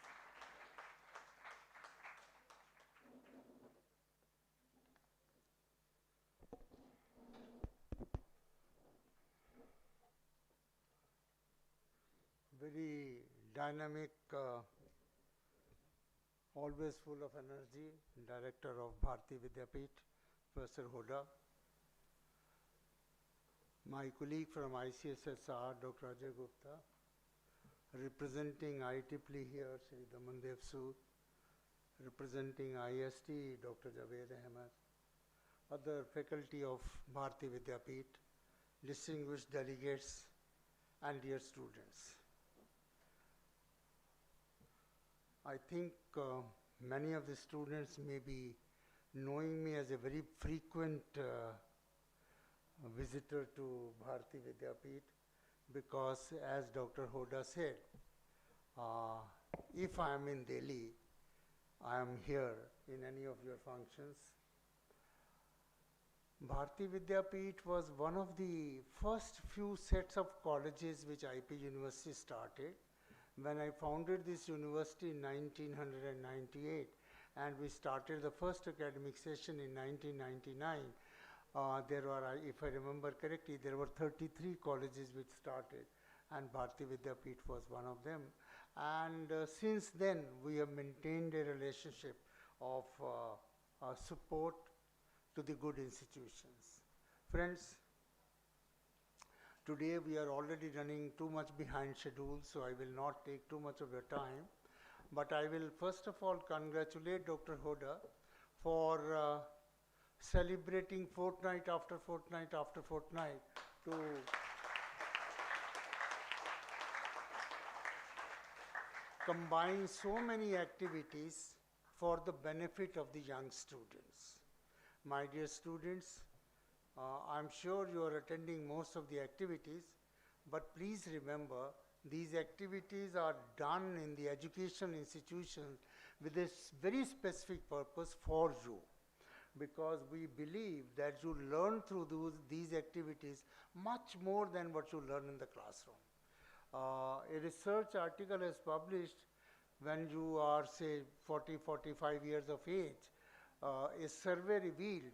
Very dynamic, always full of energy, Director of Bharati Vidyapeeth, Professor Huda. My colleague from ICSSR, Dr. Ajay Gupta, representing IEEE here, Shri Damandev Sood, representing IST, Dr. Javed Ahmed, other faculty of Bharati Vidyapeeth, distinguished delegates, and dear students. I think many of the students may be knowing me as a very frequent visitor to Bharati Vidyapeeth, because as Dr. Hoda said, if I am in Delhi, I am here in any of your functions. Bharati Vidyapeeth was one of the first few sets of colleges which IP University started. When I founded this university in 1998, and we started the first academic session in 1999, there were, if I remember correctly, there were 33 colleges which started, and Bharati Vidyapeeth was one of them. And since then, we have maintained a relationship of support to the good institutions. Friends, today we are already running too much behind schedule, so I will not take too much of your time. But I will first of all congratulate Dr. Hoda for celebrating fortnight after fortnight after fortnight to combine so many activities for the benefit of the young students. My dear students, I'm sure you are attending most of the activities, but please remember, these activities are done in the educational institutions with a very specific purpose for you, because we believe that you learn through these activities much more than what you learn in the classroom. A research article is published when you are, say, 40, 45 years of age. A survey revealed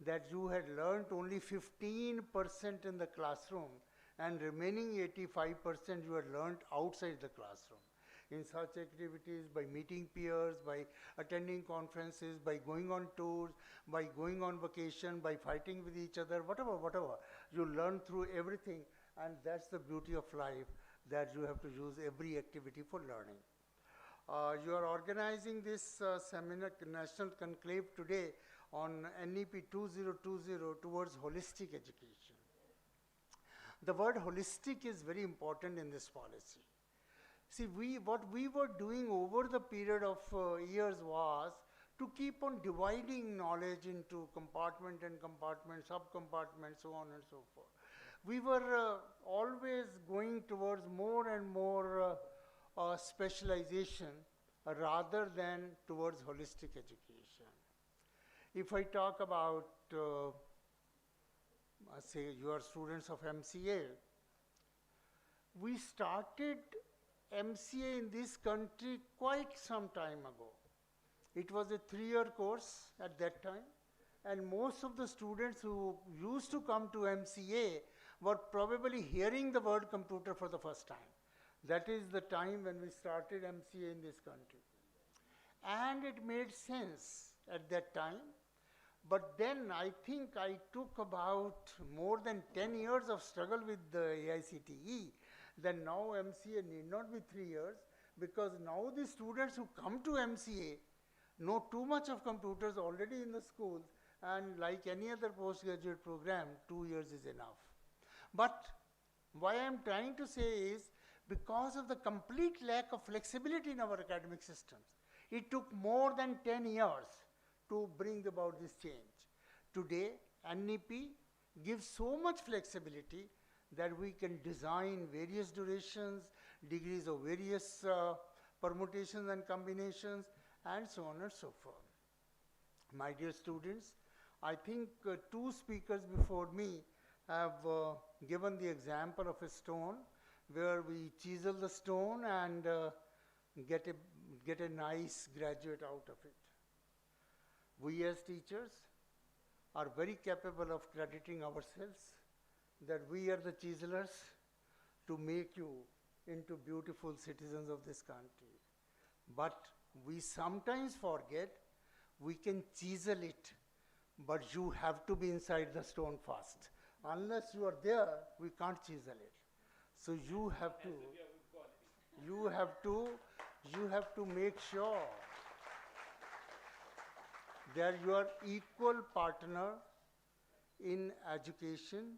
that you had learned only 15% in the classroom, and remaining 85% you had learned outside the classroom. In such activities, by meeting peers, by attending conferences, by going on tours, by going on vacation, by fighting with each other, whatever, you learn through everything, and that's the beauty of life, that you have to use every activity for learning. You are organizing this seminar, National Conclave today on NEP 2020 towards holistic education. The word holistic is very important in this policy. See, what we were doing over the period of years was to keep on dividing knowledge into compartment and compartment, sub-compartment, so on and so forth. We were always going towards more and more specialization rather than towards holistic education. If I talk about, say, you are students of MCA, we started MCA in this country quite some time ago. It was a 3-year course at that time, and most of the students who used to come to MCA were probably hearing the word computer for the first time. That is the time when we started MCA in this country. And it made sense at that time. But then I think I took about more than 10 years of struggle with the AICTE. Then now MCA need not be 3 years, because now the students who come to MCA know too much of computers already in the schools, and like any other postgraduate program, 2 years is enough. But what I am trying to say is, because of the complete lack of flexibility in our academic systems, it took more than 10 years to bring about this change. Today, NEP gives so much flexibility that we can design various durations, degrees of various permutations and combinations, and so on and so forth. My dear students, I think 2 speakers before me have given the example of a stone, where we chisel the stone and get a nice graduate out of it. We as teachers are very capable of crediting ourselves that we are the chiselers to make you into beautiful citizens of this country. But we sometimes forget we can chisel it, but you have to be inside the stone first. Unless you are there, we can't chisel it. So you have to make sure that you are equal partner in education,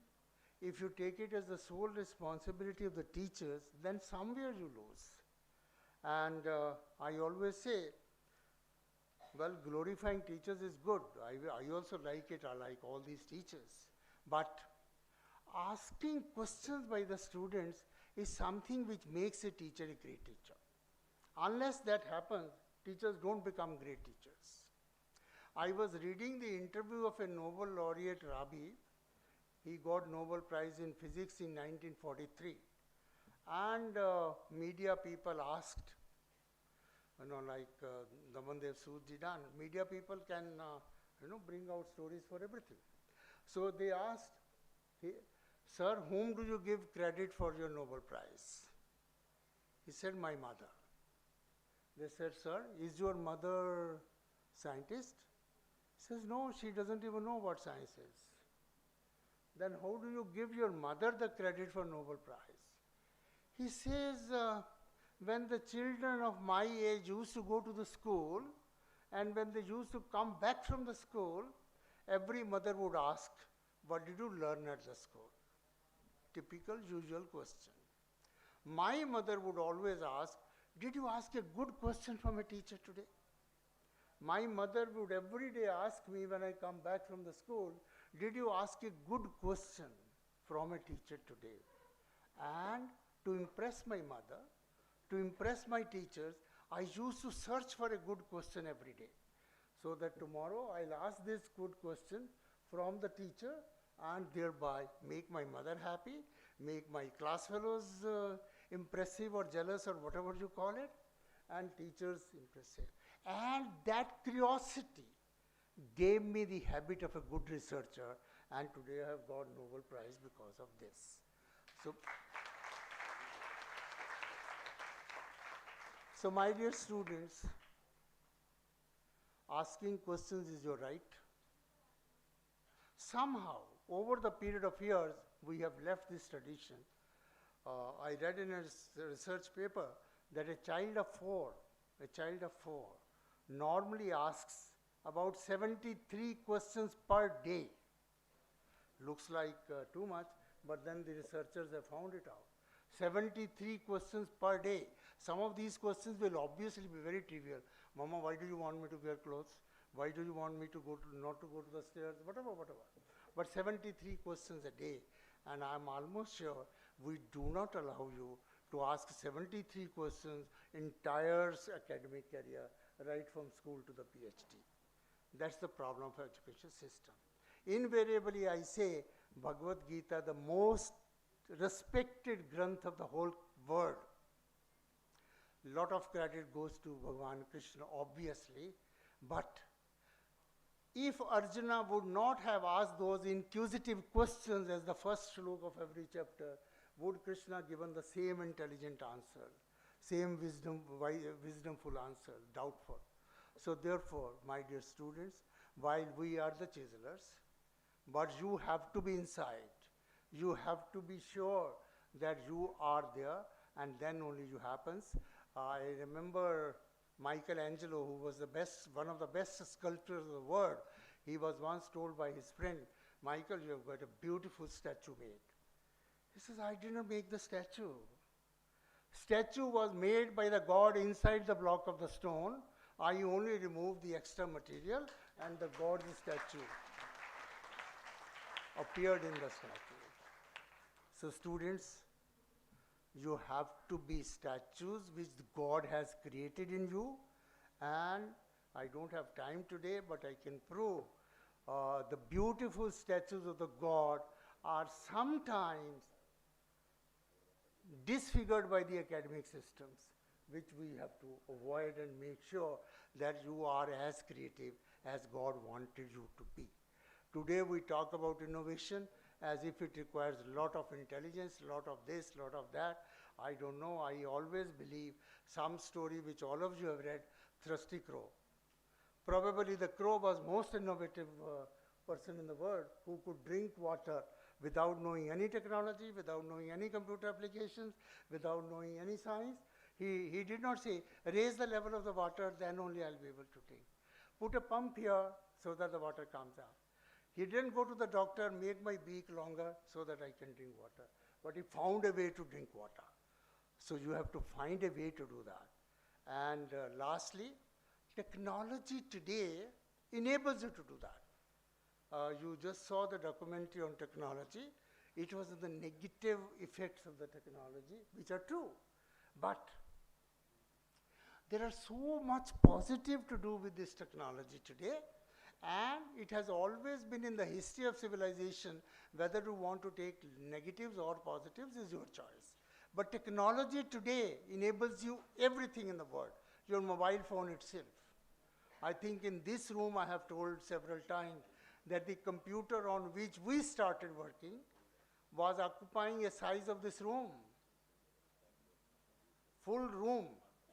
if you take it as the sole responsibility of the teachers, then somewhere you lose. And I always say, well, glorifying teachers is good. I also like it. I like all these teachers. But asking questions by the students is something which makes a teacher a great teacher. Unless that happens, teachers don't become great teachers. I was reading the interview of a Nobel laureate, Rabi. He got Nobel Prize in Physics in 1943. And media people asked, like Damandev Sood ji done, media people can, bring out stories for everything. So they asked, sir, whom do you give credit for your Nobel Prize? He said, my mother. They said, sir, is your mother scientist? He says, no, she doesn't even know what science is. Then how do you give your mother the credit for Nobel Prize? He says, when the children of my age used to go to the school, and when they used to come back from the school, every mother would ask, what did you learn at the school? Typical, usual question. My mother would always ask, did you ask a good question from a teacher today? My mother would every day ask me when I come back from the school, did you ask a good question from a teacher today? And to impress my mother, to impress my teachers, I used to search for a good question every day. So that tomorrow I'll ask this good question from the teacher and thereby make my mother happy, make my class fellows impressive or jealous or whatever you call it, and teachers impressive. And that curiosity gave me the habit of a good researcher, and today I have got Nobel Prize because of this. So my dear students, asking questions is your right. Somehow, over the period of years, we have left this tradition. I read in a research paper that a child of four normally asks about 73 questions per day. Looks like too much, but then the researchers have found it out. 73 questions per day. Some of these questions will obviously be very trivial. Mama, why do you want me to wear clothes? Why do you want me to not to go to the stairs? Whatever. But 73 questions a day. And I'm almost sure we do not allow you to ask 73 questions entire academic career, right from school to the PhD. That's the problem of education system. Invariably, I say Bhagavad Gita, the most respected granth of the whole world. Lot of credit goes to Bhagavan Krishna, obviously, but if Arjuna would not have asked those inquisitive questions as the first shloka of every chapter, would Krishna given the same intelligent answer, same wisdomful answer? Doubtful. So therefore, my dear students, while we are the chiselers, but you have to be inside. You have to be sure that you are there, and then only you happens. I remember Michelangelo, who was one of the best sculptors of the world. He was once told by his friend, Michael, you have got a beautiful statue made. He says, I didn't make the statue. Statue was made by the God inside the block of the stone. I only removed the extra material, and the God's statue appeared in the statue. So students, you have to be statues which God has created in you, and I don't have time today, but I can prove the beautiful statues of the God are sometimes disfigured by the academic systems, which we have to avoid and make sure that you are as creative as God wanted you to be. Today we talk about innovation as if it requires a lot of intelligence, lot of this, lot of that. I don't know. I always believe some story which all of you have read, Thirsty Crow. Probably the crow was most innovative person in the world who could drink water without knowing any technology, without knowing any computer applications, without knowing any science. He did not say, raise the level of the water, then only I'll be able to drink. Put a pump here so that the water comes out. He didn't go to the doctor, make my beak longer so that I can drink water. But he found a way to drink water. So you have to find a way to do that. And lastly, technology today enables you to do that. You just saw the documentary on technology. It was the negative effects of the technology, which are true. But there are so much positive to do with this technology today. And it has always been in the history of civilization, whether you want to take negatives or positives is your choice. But technology today enables you everything in the world, your mobile phone itself. I think in this room I have told several times that the computer on which we started working was occupying a size of this room, full room,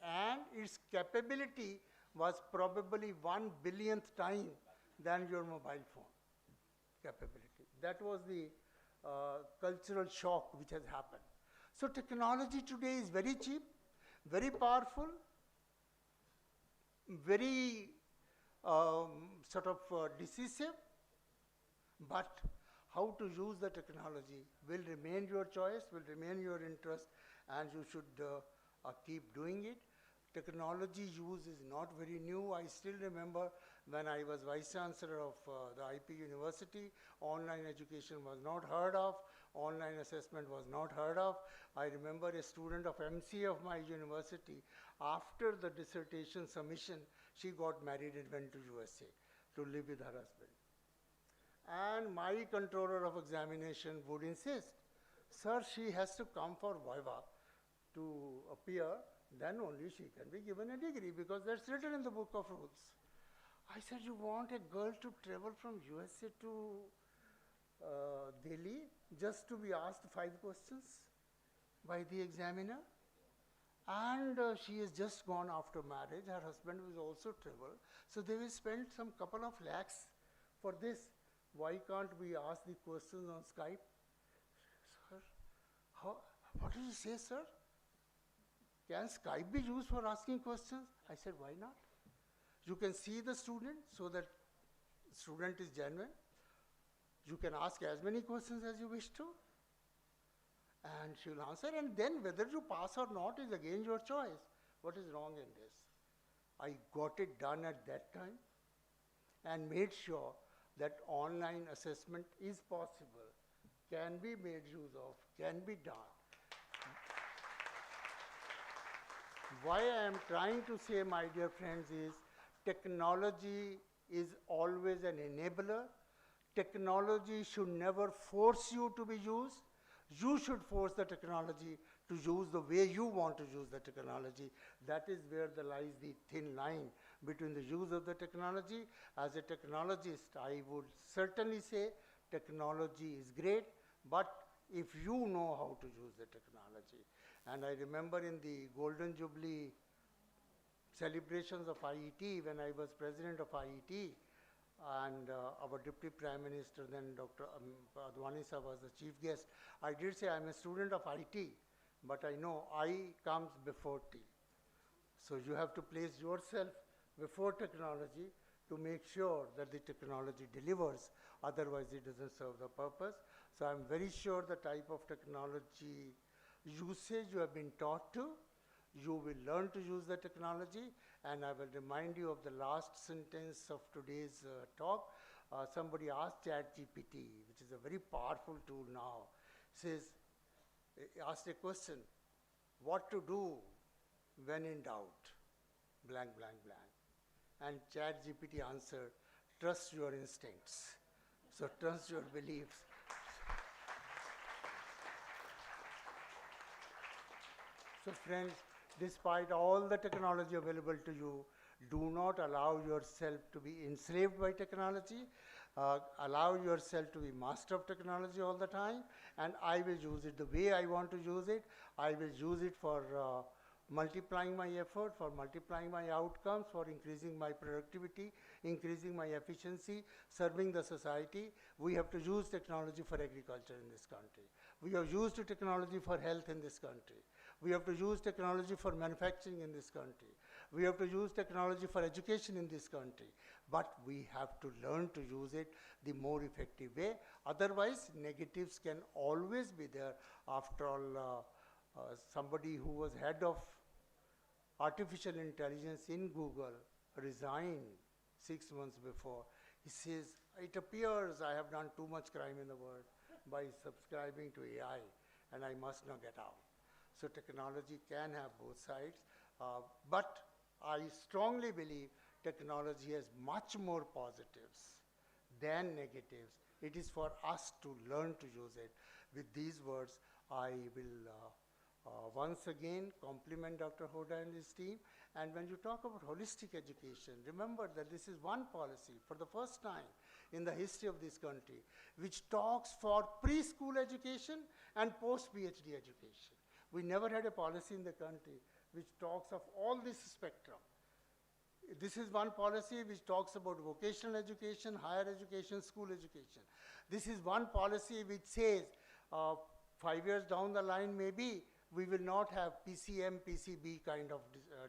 and its capability was probably 1/1000th time than your mobile phone capability. That was the cultural shock which has happened. So technology today is very cheap, very powerful, very decisive, but how to use the technology will remain your choice, will remain your interest, and you should keep doing it. Technology use is not very new. I still remember when I was Vice Chancellor of the IP University, online education was not heard of, online assessment was not heard of. I remember a student of MCA of my university, after the dissertation submission, she got married and went to USA to live with her husband. And my controller of examination would insist, sir, she has to come for Viva to appear, then only she can be given a degree, because that's written in the book of rules. I said, you want a girl to travel from USA to Delhi just to be asked 5 questions by the examiner? And she has just gone after marriage. Her husband will also travel. So they will spend some couple of lakhs for this. Why can't we ask the questions on Skype? Sir, what did you say, sir? Can Skype be used for asking questions? I said, why not? You can see the student so that student is genuine. You can ask as many questions as you wish to, and she will answer, and then whether you pass or not is again your choice. What is wrong in this? I got it done at that time and made sure that online assessment is possible, can be made use of, can be done. Why I am trying to say, my dear friends, is technology is always an enabler. Technology should never force you to be used. You should force the technology to use the way you want to use the technology. That is where lies the thin line between the use of the technology. As a technologist, I would certainly say technology is great, but if you know how to use the technology. And I remember in the Golden Jubilee celebrations of IET, when I was president of IET, and our Deputy Prime Minister, then Dr. Advani sir, was the chief guest, I did say I'm a student of IT, but I know I comes before T. So you have to place yourself before technology to make sure that the technology delivers, otherwise it doesn't serve the purpose. So I'm very sure the type of technology usage you have been taught to, you will learn to use the technology. And I will remind you of the last sentence of today's talk. Somebody asked ChatGPT, which is a very powerful tool now, asked a question, what to do when in doubt, blank, blank, blank. And ChatGPT answered, trust your instincts. So trust your beliefs. So friends, despite all the technology available to you, do not allow yourself to be enslaved by technology. Allow yourself to be master of technology all the time, and I will use it the way I want to use it. I will use it for multiplying my effort, for multiplying my outcomes, for increasing my productivity, increasing my efficiency, serving the society. We have to use technology for agriculture in this country. We have used technology for health in this country. We have to use technology for manufacturing in this country. We have to use technology for education in this country, but we have to learn to use it the more effective way. Otherwise, negatives can always be there. After all, somebody who was head of artificial intelligence in Google resigned 6 months before. He says, it appears I have done too much crime in the world by subscribing to AI, and I must now get out. So technology can have both sides, but I strongly believe technology has much more positives than negatives. It is for us to learn to use it. With these words, I will once again compliment Dr. Huda and his team. And when you talk about holistic education, remember that this is one policy for the first time in the history of this country, which talks for preschool education and post-PhD education. We never had a policy in the country which talks of all this spectrum. This is one policy which talks about vocational education, higher education, school education. This is one policy which says 5 years down the line maybe we will not have PCM, PCB kind of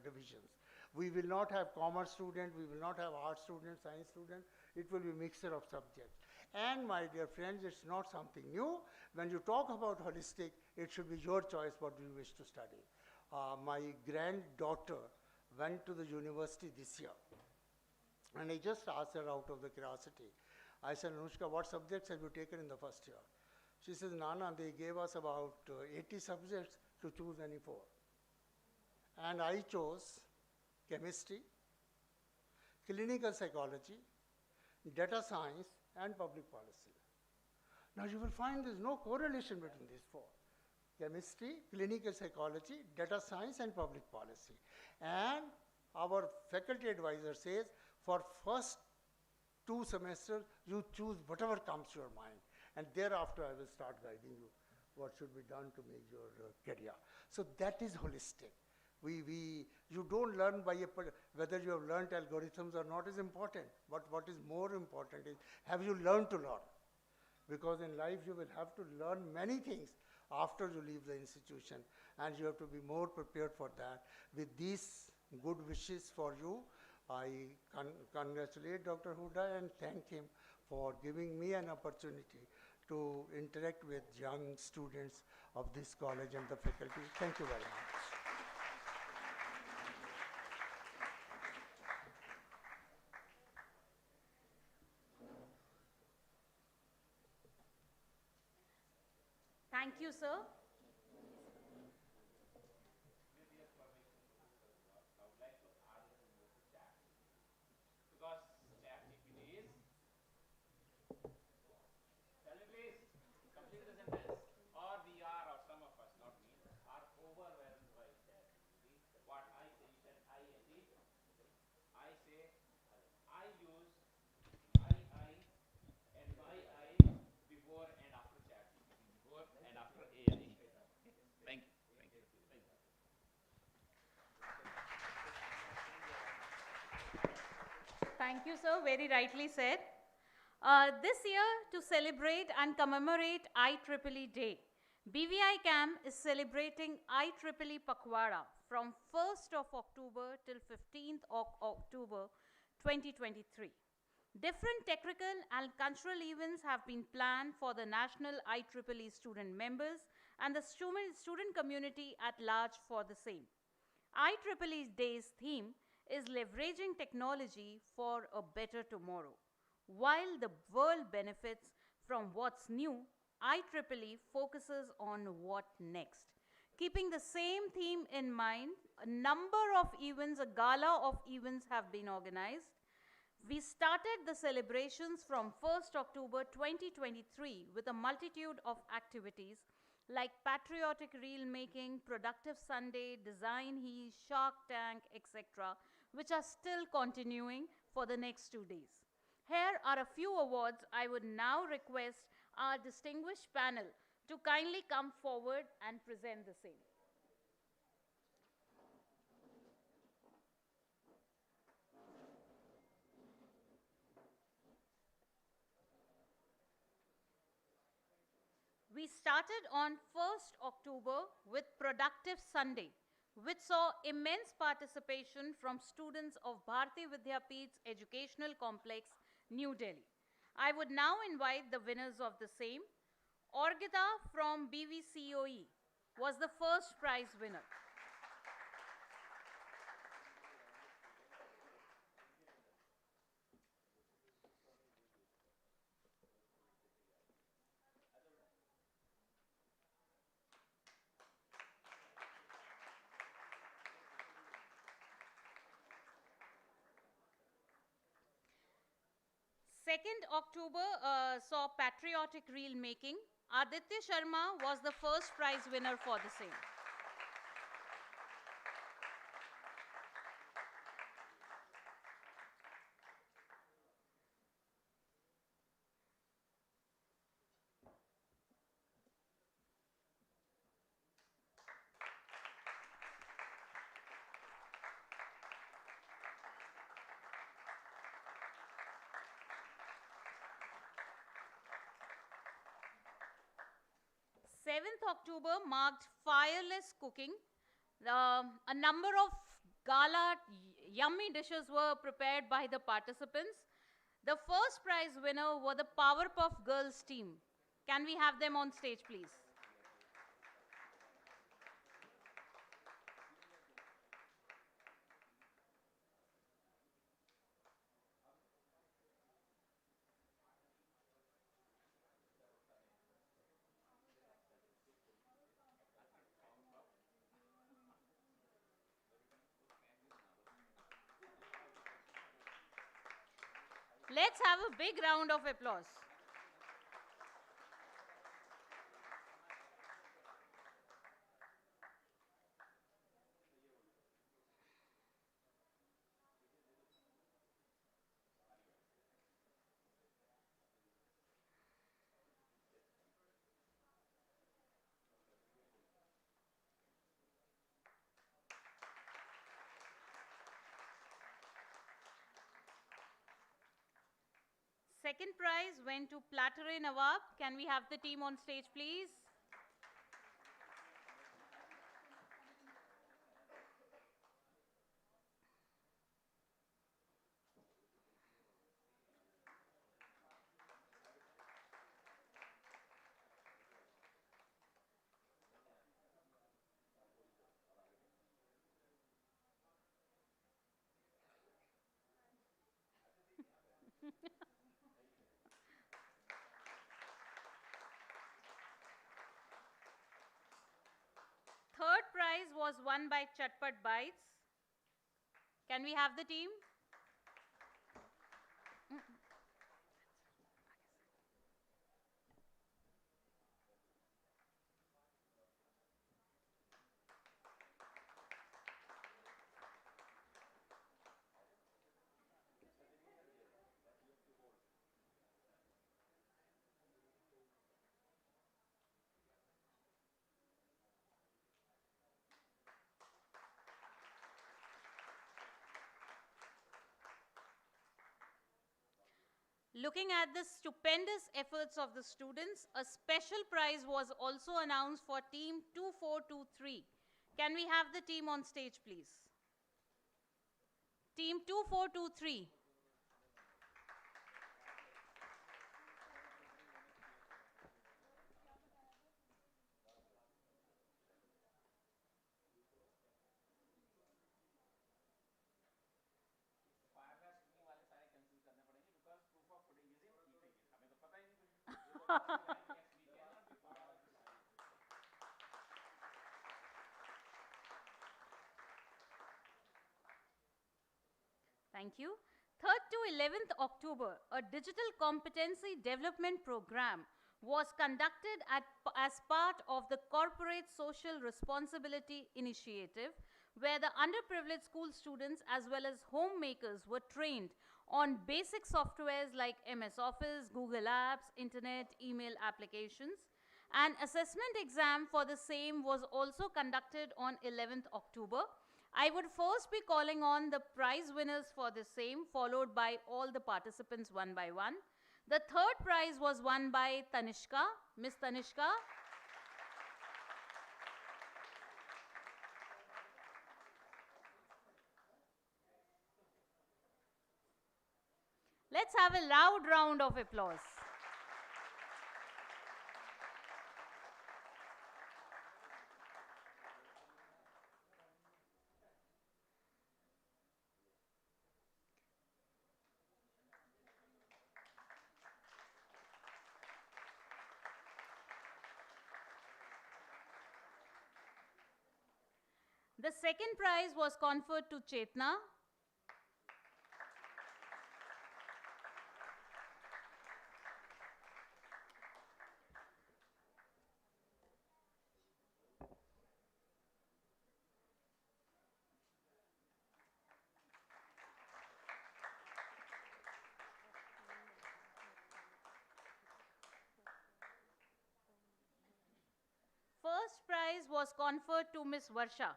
divisions. We will not have commerce student, we will not have art student, science student. It will be a mixture of subjects. And my dear friends, it's not something new. When you talk about holistic, it should be your choice what you wish to study. My granddaughter went to the university this year. And I just asked her out of the curiosity. I said, Anushka, what subjects have you taken in the first year? She says, Nana, they gave us about 80 subjects to choose any 4. And I chose chemistry, clinical psychology, data science, and public policy. Now you will find there's no correlation between these 4. Chemistry, clinical psychology, data science, and public policy. And our faculty advisor says, for first 2 semesters, you choose whatever comes to your mind. And thereafter, I will start guiding you what should be done to make your career. So that is holistic. You don't learn by whether you have learned algorithms or not is important. But what is more important is, have you learned to learn? Because in life, you will have to learn many things after you leave the institution, and you have to be more prepared for that. With these good wishes for you, I congratulate Dr. Huda and thank him for giving me an opportunity to interact with young students of this college and the faculty. Thank you very much. Thank you, sir. Thank you, sir. Very rightly said. This year, to celebrate and commemorate IEEE Day, BVICAM is celebrating IEEE Pakhwara from 1st of October till 15th of October 2023. Different technical and cultural events have been planned for the national IEEE student members and the student community at large for the same. IEEE Day's theme is leveraging technology for a better tomorrow. While the world benefits from what's new, IEEE focuses on what next. Keeping the same theme in mind, a number of events, a gala of events have been organized. We started the celebrations from 1st October 2023 with a multitude of activities like patriotic reel making, productive Sunday, design heat, Shark Tank, etc., which are still continuing for the next 2 days. Here are a few awards. I would now request our distinguished panel to kindly come forward and present the same. We started on 1st October with Productive Sunday, which saw immense participation from students of Bharati Vidyapeeth's Educational Complex, New Delhi. I would now invite the winners of the same. Orgita from BVCOE was the first prize winner. October saw patriotic reel making. Aditya Sharma was the first prize winner for the same. October marked fireless cooking. A number of gala yummy dishes were prepared by the participants. The first prize winner were the Powerpuff Girls team. Can we have them on stage, please? Let's have a big round of applause. Second prize went to Platere Nawab. Can we have the team on stage, please? Third prize was won by Chatpat Bites. Can we have the team? Looking at the stupendous efforts of the students, a special prize was also announced for Team 2423. Can we have the team on stage, please? Team 2423. Thank you. 3rd to 11th October, a digital competency development program was conducted as part of the Corporate Social Responsibility Initiative, where the underprivileged school students as well as homemakers were trained on basic softwares like MS Office, Google Apps, Internet, email applications. An assessment exam for the same was also conducted on 11th October. I would first be calling on the prize winners for the same, followed by all the participants one by one. The third prize was won by Tanishka. Miss Tanishka. Let's have a loud round of applause. The second prize was conferred to Chetna. First prize was conferred to Miss Varsha.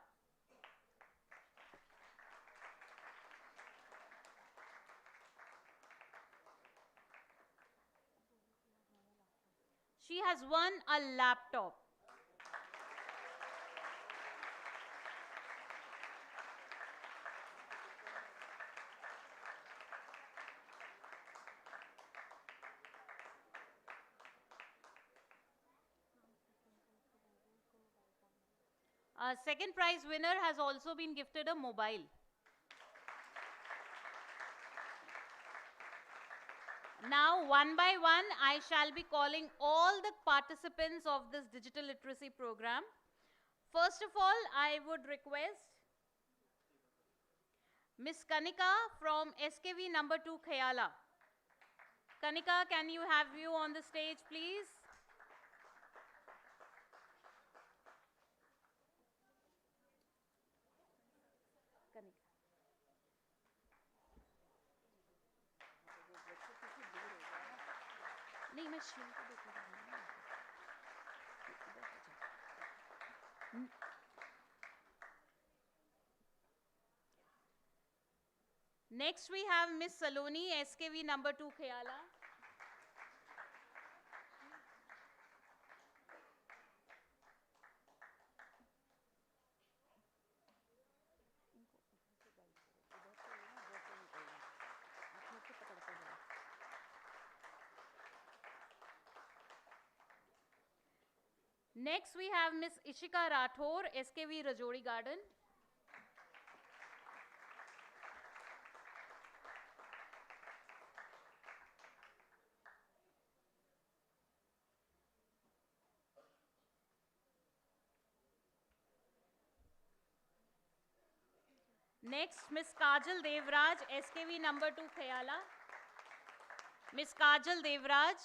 She has won a laptop. Our second prize winner has also been gifted a mobile. Now, one by one, I shall be calling all the participants of this digital literacy program. First of all, I would request Miss Kanika from SKV number 2 Khayala. Kanika, can you have you on the stage, please? Kanika. नहीं मैं शील को देख रही हूँ। Next we have Miss Saloni, SKV number 2 Khayala. Next we have Miss Ishika Rathore, SKV Rajori Garden. Next, Miss Kajal Devraj, SKV number 2 Khayala. Miss Kajal Devraj.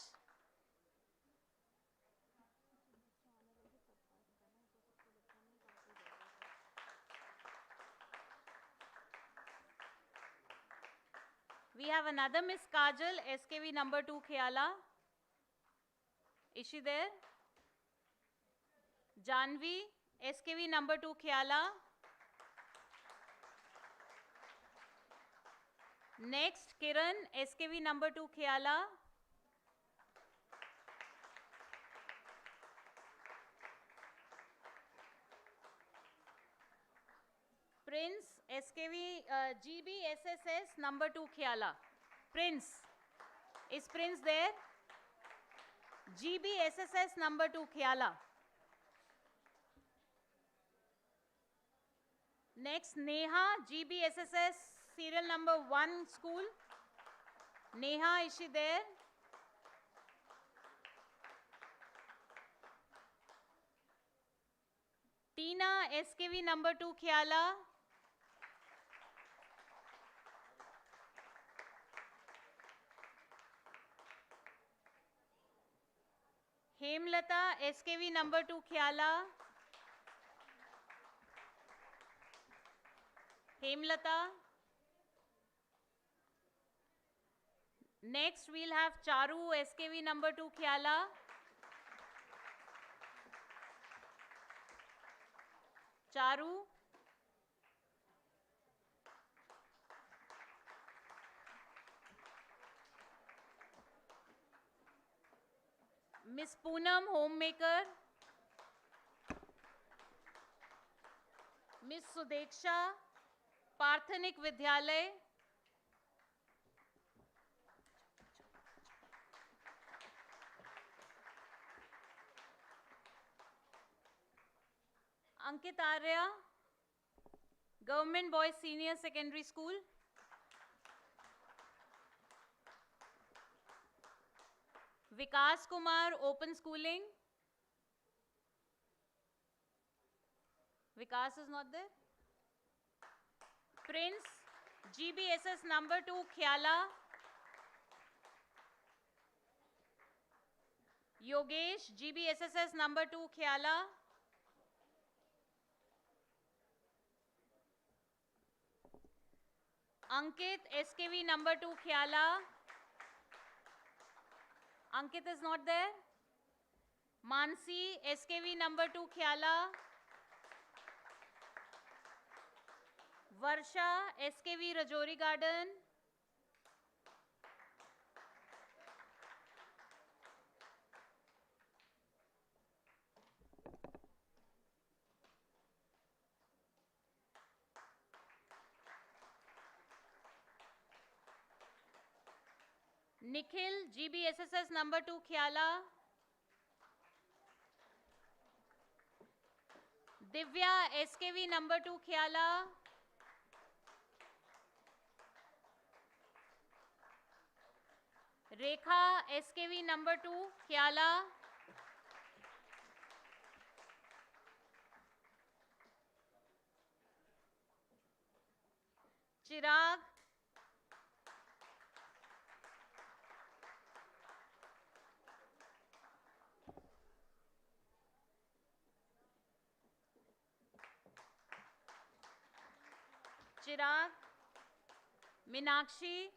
We have another Miss Kajal, SKV number 2 Khayala. Is she there? Janvi, SKV number 2 Khayala. Next, Kiran, SKV number 2 Khayala. Prince, SKV GBSSS number 2 Khayala. Prince, is Prince there? GBSSS number 2 Khayala. Next, Neha, GBSSS serial number 1 school. Neha, is she there? Tina, SKV number 2 Khayala. Hemlata, SKV number 2 Khayala. Hemlata. Next, we'll have Charu, SKV number 2 Khayala. Charu. Miss Poonam, homemaker. Miss Sudeksha, Parthanik Vidyalay. Ankit Arya, Government Boys Senior Secondary School. Vikas Kumar, Open Schooling. Vikas is not there. Prince, GBSS number 2, Khyala. Yogesh, GBSSS number 2, Khyala. Ankit, SKV number 2, Khyala. Ankit is not there. Mansi, SKV number 2, Khyala. Varsha, SKV Rajouri Garden. Nikhil, GBSSS number 2, Khyala. Divya, SKV number 2, Khyala. Rekha, SKV number 2, Khyala. Chirag. Chirag. Meenakshi.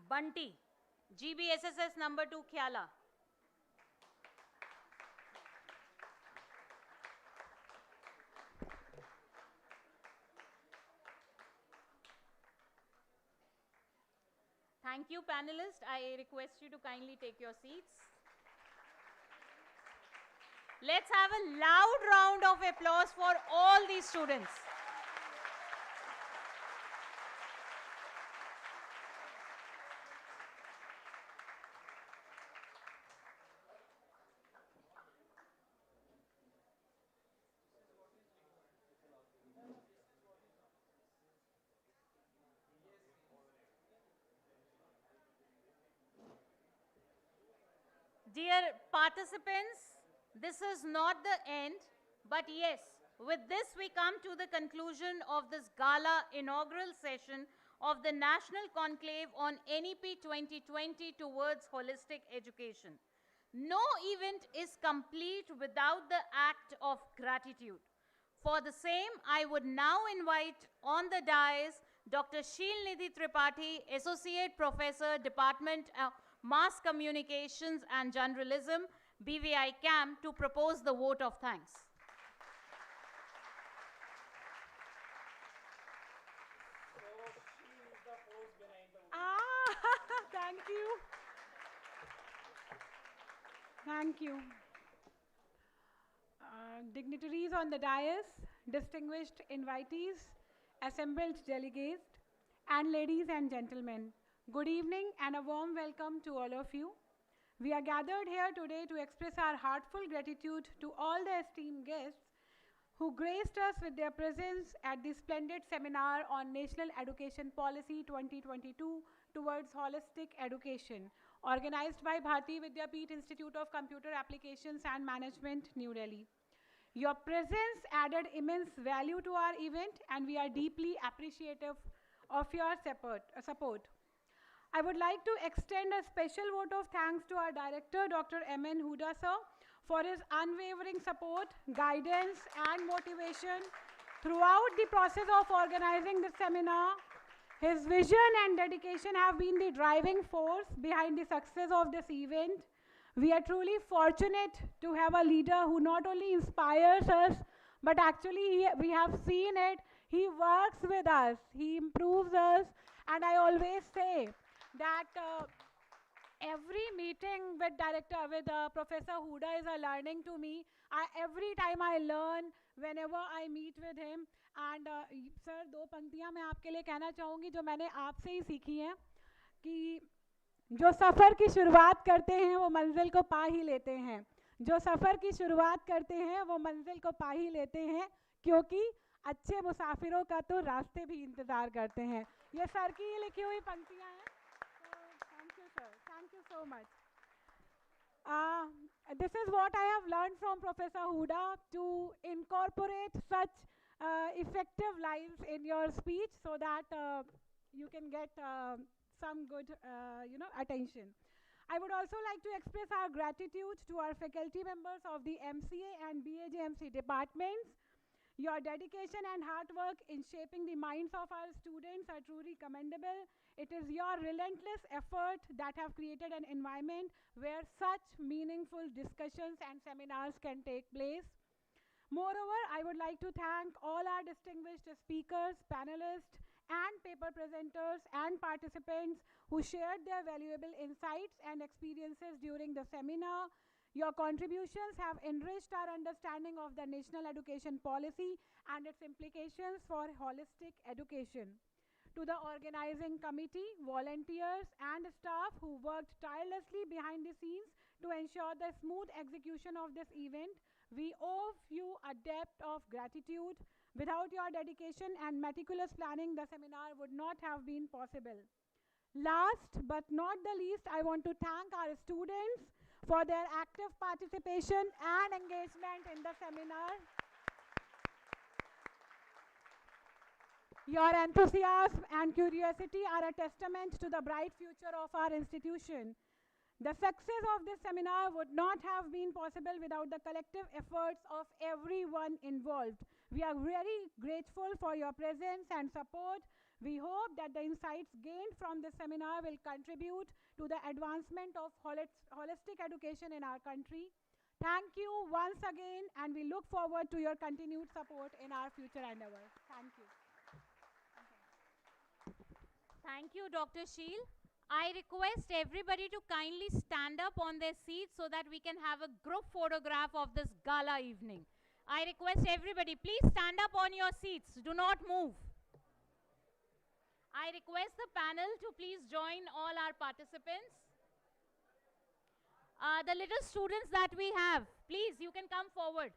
Bunty, GBSSS number 2, Khyala. Thank you, panelists. I request you to kindly take your seats. Let's have a loud round of applause for all these students. Dear participants, this is not the end, but yes, with this we come to the conclusion of this gala inaugural session of the National Conclave on NEP 2020 towards holistic education. No event is complete without the act of gratitude. For the same, I would now invite on the dais Dr. Sheelnidhi Tripathi, Associate Professor, Department of Mass Communications and Journalism, BVICAM, to propose the vote of thanks. Thank you. Thank you. Dignitaries on the dais, distinguished invitees, assembled delegates, and ladies and gentlemen, good evening and a warm welcome to all of you. We are gathered here today to express our heartfelt gratitude to all the esteemed guests who graced us with their presence at this splendid seminar on National Education Policy 2022 towards holistic education, organized by Bharati Vidyapeeth Institute of Computer Applications and Management, New Delhi. Your presence added immense value to our event, and we are deeply appreciative of your support. I would like to extend a special vote of thanks to our director, Dr. M.N. Huda sir, for his unwavering support, guidance, and motivation throughout the process of organizing this seminar. His vision and dedication have been the driving force behind the success of this event. We are truly fortunate to have a leader who not only inspires us, but actually we have seen it, he works with us, he improves us, and I always say that every meeting with Professor Huda is a learning to me. Every time I learn, whenever I meet with him. And sir, दो पंक्तियाँ मैं आपके लिए कहना चाहूँगी जो मैंने आपसे ही सीखी हैं कि जो सफ़र की शुरुआत करते हैं वो मंजिल को पा ही लेते हैं, जो सफ़र की शुरुआत करते हैं वो मंजिल को पा ही लेते हैं, क्योंकि अच्छे मुसाफिरों का तो रास्ते भी इंतज़ार करते हैं. ये सर की ही लिखी हुई पंक्तियाँ हैं. Thank you sir, thank you so much. This is what I have learned from Professor Huda, to incorporate such effective lines in your speech so that you can get some good attention. I would also like to express our gratitude to our faculty members of the MCA and BAJMC departments. Your dedication and hard work in shaping the minds of our students are truly commendable. It is your relentless effort that have created an environment where such meaningful discussions and seminars can take place. Moreover, I would like to thank all our distinguished speakers, panelists, and paper presenters and participants who shared their valuable insights and experiences during the seminar. Your contributions have enriched our understanding of the national education policy and its implications for holistic education. To the organizing committee, volunteers, and staff who worked tirelessly behind the scenes to ensure the smooth execution of this event, we owe you a debt of gratitude. Without your dedication and meticulous planning, the seminar would not have been possible. Last but not the least, I want to thank our students for their active participation and engagement in the seminar. Your enthusiasm and curiosity are a testament to the bright future of our institution. The success of this seminar would not have been possible without the collective efforts of everyone involved. We are very grateful for your presence and support. We hope that the insights gained from this seminar will contribute to the advancement of holistic education in our country. Thank you once again, and we look forward to your continued support in our future endeavors. Thank you. Thank you, Dr. Sheel. I request everybody to kindly stand up on their seats so that we can have a group photograph of this gala evening. I request everybody, please stand up on your seats. Do not move. I request the panel to please join all our participants. The little students that we have, please, you can come forward.